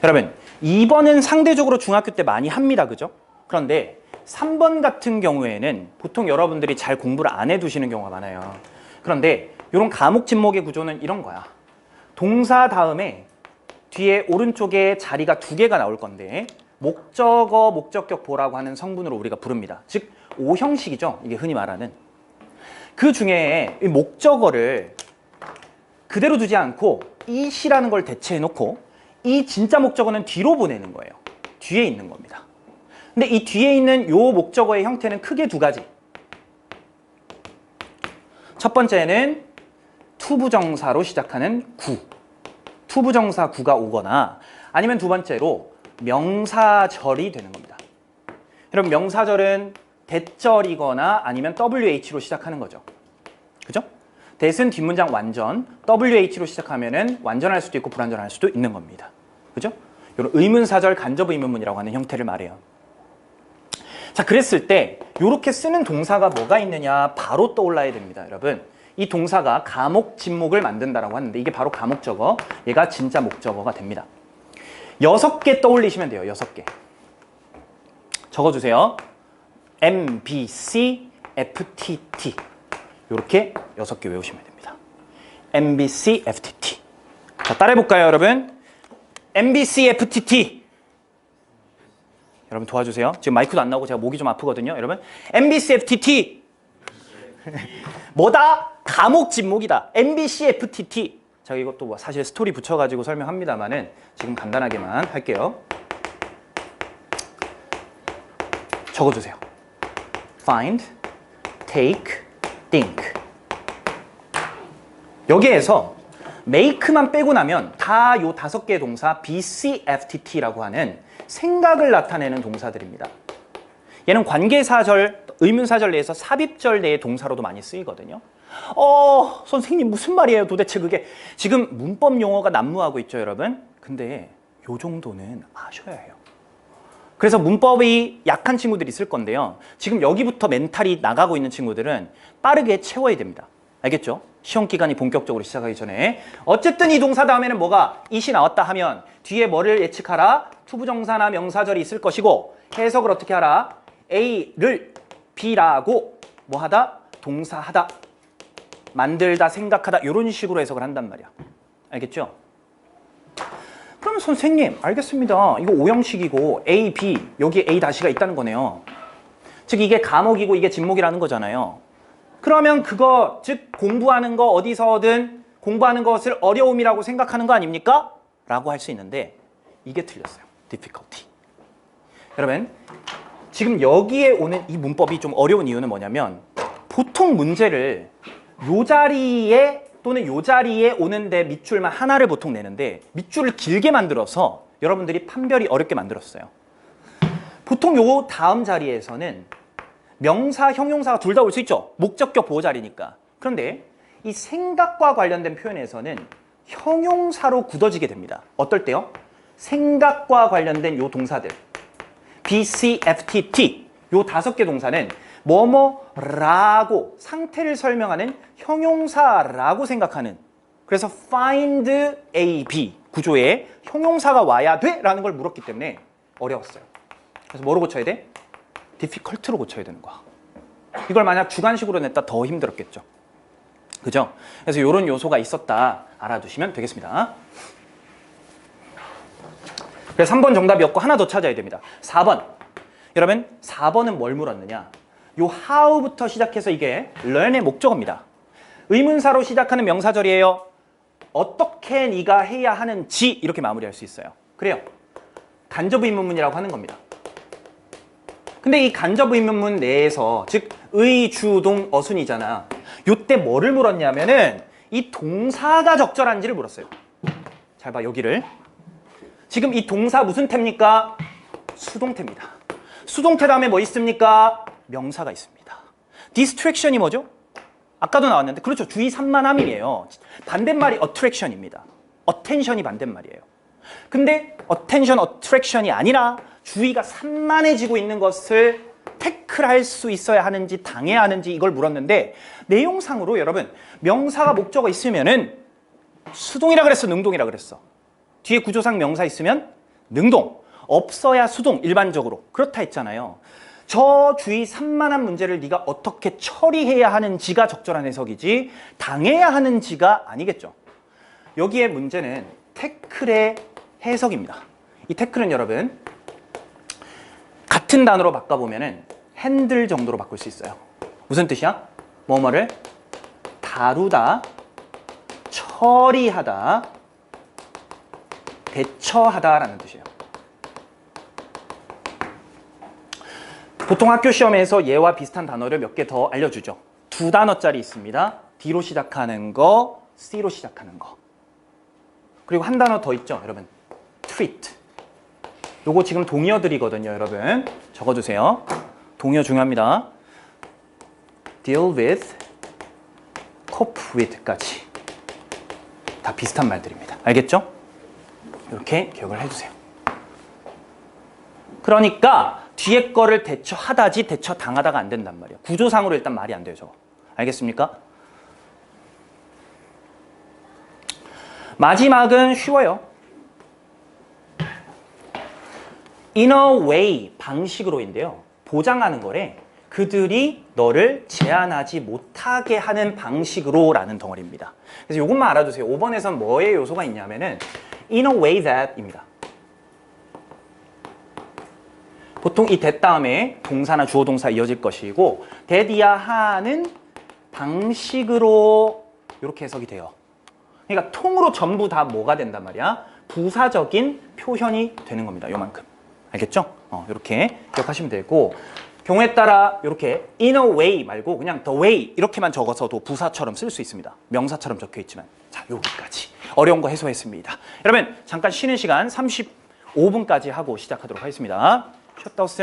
여러분, 2번은 상대적으로 중학교 때 많이 합니다. 그죠? 그런데 3번 같은 경우에는 보통 여러분들이 잘 공부를 안 해두시는 경우가 많아요. 그런데 이런 가목, 진목의 구조는 이런 거야. 동사 다음에 뒤에 오른쪽에 자리가 2개가 나올 건데 목적어, 목적격 보라고 하는 성분으로 우리가 부릅니다. 즉, O형식이죠. 이게 흔히 말하는. 그 중에 이 목적어를 그대로 두지 않고 it이라는 걸 대체해놓고 이 진짜 목적어는 뒤로 보내는 거예요. 뒤에 있는 겁니다. 근데 이 뒤에 있는 요 목적어의 형태는 크게 2가지. 첫 번째는 투부정사로 시작하는 구. 투부정사 구가 오거나 아니면 두 번째로 명사절이 되는 겁니다. 여러분, 명사절은 대절이거나 아니면 WH로 시작하는 거죠. 그죠? 대은 뒷문장 완전, WH로 시작하면은 완전할 수도 있고 불완전할 수도 있는 겁니다. 그죠? 이런 의문사절, 간접의문문이라고 하는 형태를 말해요. 자, 그랬을 때 이렇게 쓰는 동사가 뭐가 있느냐 바로 떠올라야 됩니다. 여러분, 이 동사가 가목, 진목을 만든다라고 하는데 이게 바로 가목적어, 얘가 진짜 목적어가 됩니다. 6개 떠올리시면 돼요. 6개. 적어주세요. M, B, C, F, T, T. 이렇게 6개 외우시면 됩니다. M, B, C, F, T, T. 자, 따라해볼까요, 여러분? M, B, C, F, T, T. 여러분 도와주세요. 지금 마이크도 안 나오고 제가 목이 좀 아프거든요. 여러분, M, B, C, F, T, T. 뭐다? 가목, 진목이다. M, B, C, F, T, T. 제가 이것도 뭐 사실 스토리 붙여가지고 설명합니다만은 지금 간단하게만 할게요. 적어주세요. Find, take, think. 여기에서 make만 빼고 나면 다 요 5개의 동사 B, C, F, T, T라고 하는 생각을 나타내는 동사들입니다. 얘는 관계사절, 의문사절 내에서 삽입절 내의 동사로도 많이 쓰이거든요. 선생님 무슨 말이에요 도대체 그게. 지금 문법 용어가 난무하고 있죠, 여러분. 근데 요 정도는 아셔야 해요. 그래서 문법이 약한 친구들이 있을 건데요. 지금 여기부터 멘탈이 나가고 있는 친구들은 빠르게 채워야 됩니다. 알겠죠? 시험 기간이 본격적으로 시작하기 전에. 어쨌든 이 동사 다음에는 뭐가 it이 나왔다 하면 뒤에 뭐를 예측하라? 투부정사나 명사절이 있을 것이고 해석을 어떻게 하라? A를 B라고 뭐 하다? 동사하다. 만들다, 생각하다 이런 식으로 해석을 한단 말이야. 알겠죠? 그러면 선생님 알겠습니다. 이거 O형식이고 A, B 여기에 A 다시가 있다는 거네요. 즉 이게 가목이고 이게 진목이라는 거잖아요. 그러면 그거 즉 공부하는 거 어디서든 공부하는 것을 어려움이라고 생각하는 거 아닙니까? 라고 할 수 있는데 이게 틀렸어요. difficulty. 여러분 지금 여기에 오는 이 문법이 좀 어려운 이유는 뭐냐면 보통 문제를 요 자리에 또는 요 자리에 오는데 밑줄만 하나를 보통 내는데 밑줄을 길게 만들어서 여러분들이 판별이 어렵게 만들었어요. 보통 요 다음 자리에서는 명사, 형용사가 둘 다 올 수 있죠. 목적격 보호 자리니까. 그런데 이 생각과 관련된 표현에서는 형용사로 굳어지게 됩니다. 어떨 때요? 생각과 관련된 요 동사들 B, C, F, T, T 요 5개 동사는 뭐뭐라고 상태를 설명하는 형용사라고 생각하는, 그래서 find A, B 구조에 형용사가 와야 돼? 라는 걸 물었기 때문에 어려웠어요. 그래서 뭐로 고쳐야 돼? difficult로 고쳐야 되는 거야. 이걸 만약 주관식으로 냈다 더 힘들었겠죠. 그죠? 그래서 이런 요소가 있었다 알아두시면 되겠습니다. 그래서 3번 정답이었고 하나 더 찾아야 됩니다. 4번. 여러분 4번은 뭘 물었느냐? 요 how부터 시작해서 이게 learn의 목적어입니다. 의문사로 시작하는 명사절이에요. 어떻게 네가 해야 하는지 이렇게 마무리할 수 있어요. 그래요. 간접의문문이라고 하는 겁니다. 근데 이 간접의문문 내에서 즉 의, 주, 동, 어순이잖아. 요때 뭐를 물었냐면은 이 동사가 적절한지를 물었어요. 잘 봐 여기를. 지금 이 동사 무슨 태입니까? 수동태입니다. 수동태 다음에 뭐 있습니까? 명사가 있습니다. distraction이 뭐죠? 아까도 나왔는데 그렇죠. 주의 산만함이에요. 반대말이 attraction입니다. attention이 반대말이에요. 근데 attention, attraction이 아니라 주의가 산만해지고 있는 것을 태클할 수 있어야 하는지 당해야 하는지 이걸 물었는데 내용상으로 여러분 명사가 목적어 있으면은 수동이라 그랬어, 능동이라 그랬어? 뒤에 구조상 명사 있으면 능동, 없어야 수동 일반적으로 그렇다 했잖아요. 저 주의 산만한 문제를 네가 어떻게 처리해야 하는지가 적절한 해석이지 당해야 하는지가 아니겠죠. 여기에 문제는 태클의 해석입니다. 이 태클은 여러분 같은 단어로 바꿔보면은 핸들 정도로 바꿀 수 있어요. 무슨 뜻이야? 뭐뭐를 다루다, 처리하다, 대처하다라는 뜻이에요. 보통 학교 시험에서 얘와 비슷한 단어를 몇 개 더 알려주죠. 2단어짜리 있습니다. D로 시작하는 거, C로 시작하는 거. 그리고 한 단어 더 있죠, 여러분. treat. 요거 지금 동의어들이거든요, 여러분. 적어주세요. 동의어 중요합니다. deal with, cope with까지. 다 비슷한 말들입니다. 알겠죠? 이렇게 기억을 해주세요. 그러니까 뒤에 거를 대처하다지 대처당하다가 안 된단 말이에요. 구조상으로 일단 말이 안 돼요, 저거. 알겠습니까? 마지막은 쉬워요. in a way, 방식으로인데요. 보장하는 거래. 그들이 너를 제한하지 못하게 하는 방식으로 라는 덩어리입니다. 그래서 이것만 알아두세요. 5번에선 뭐의 요소가 있냐면은 in a way that 입니다. 보통 이 that 다음에 동사나 주어 동사 이어질 것이고 that이야 하는 방식으로 이렇게 해석이 돼요. 그러니까 통으로 전부 다 뭐가 된단 말이야? 부사적인 표현이 되는 겁니다. 요만큼. 알겠죠? 이렇게 기억하시면 되고 경우에 따라 이렇게 in a way 말고 그냥 the way 이렇게만 적어서도 부사처럼 쓸 수 있습니다. 명사처럼 적혀 있지만 자, 여기까지 어려운 거 해소했습니다. 여러분 잠깐 쉬는 시간 35분까지 하고 시작하도록 하겠습니다. 쉬었다 오세요.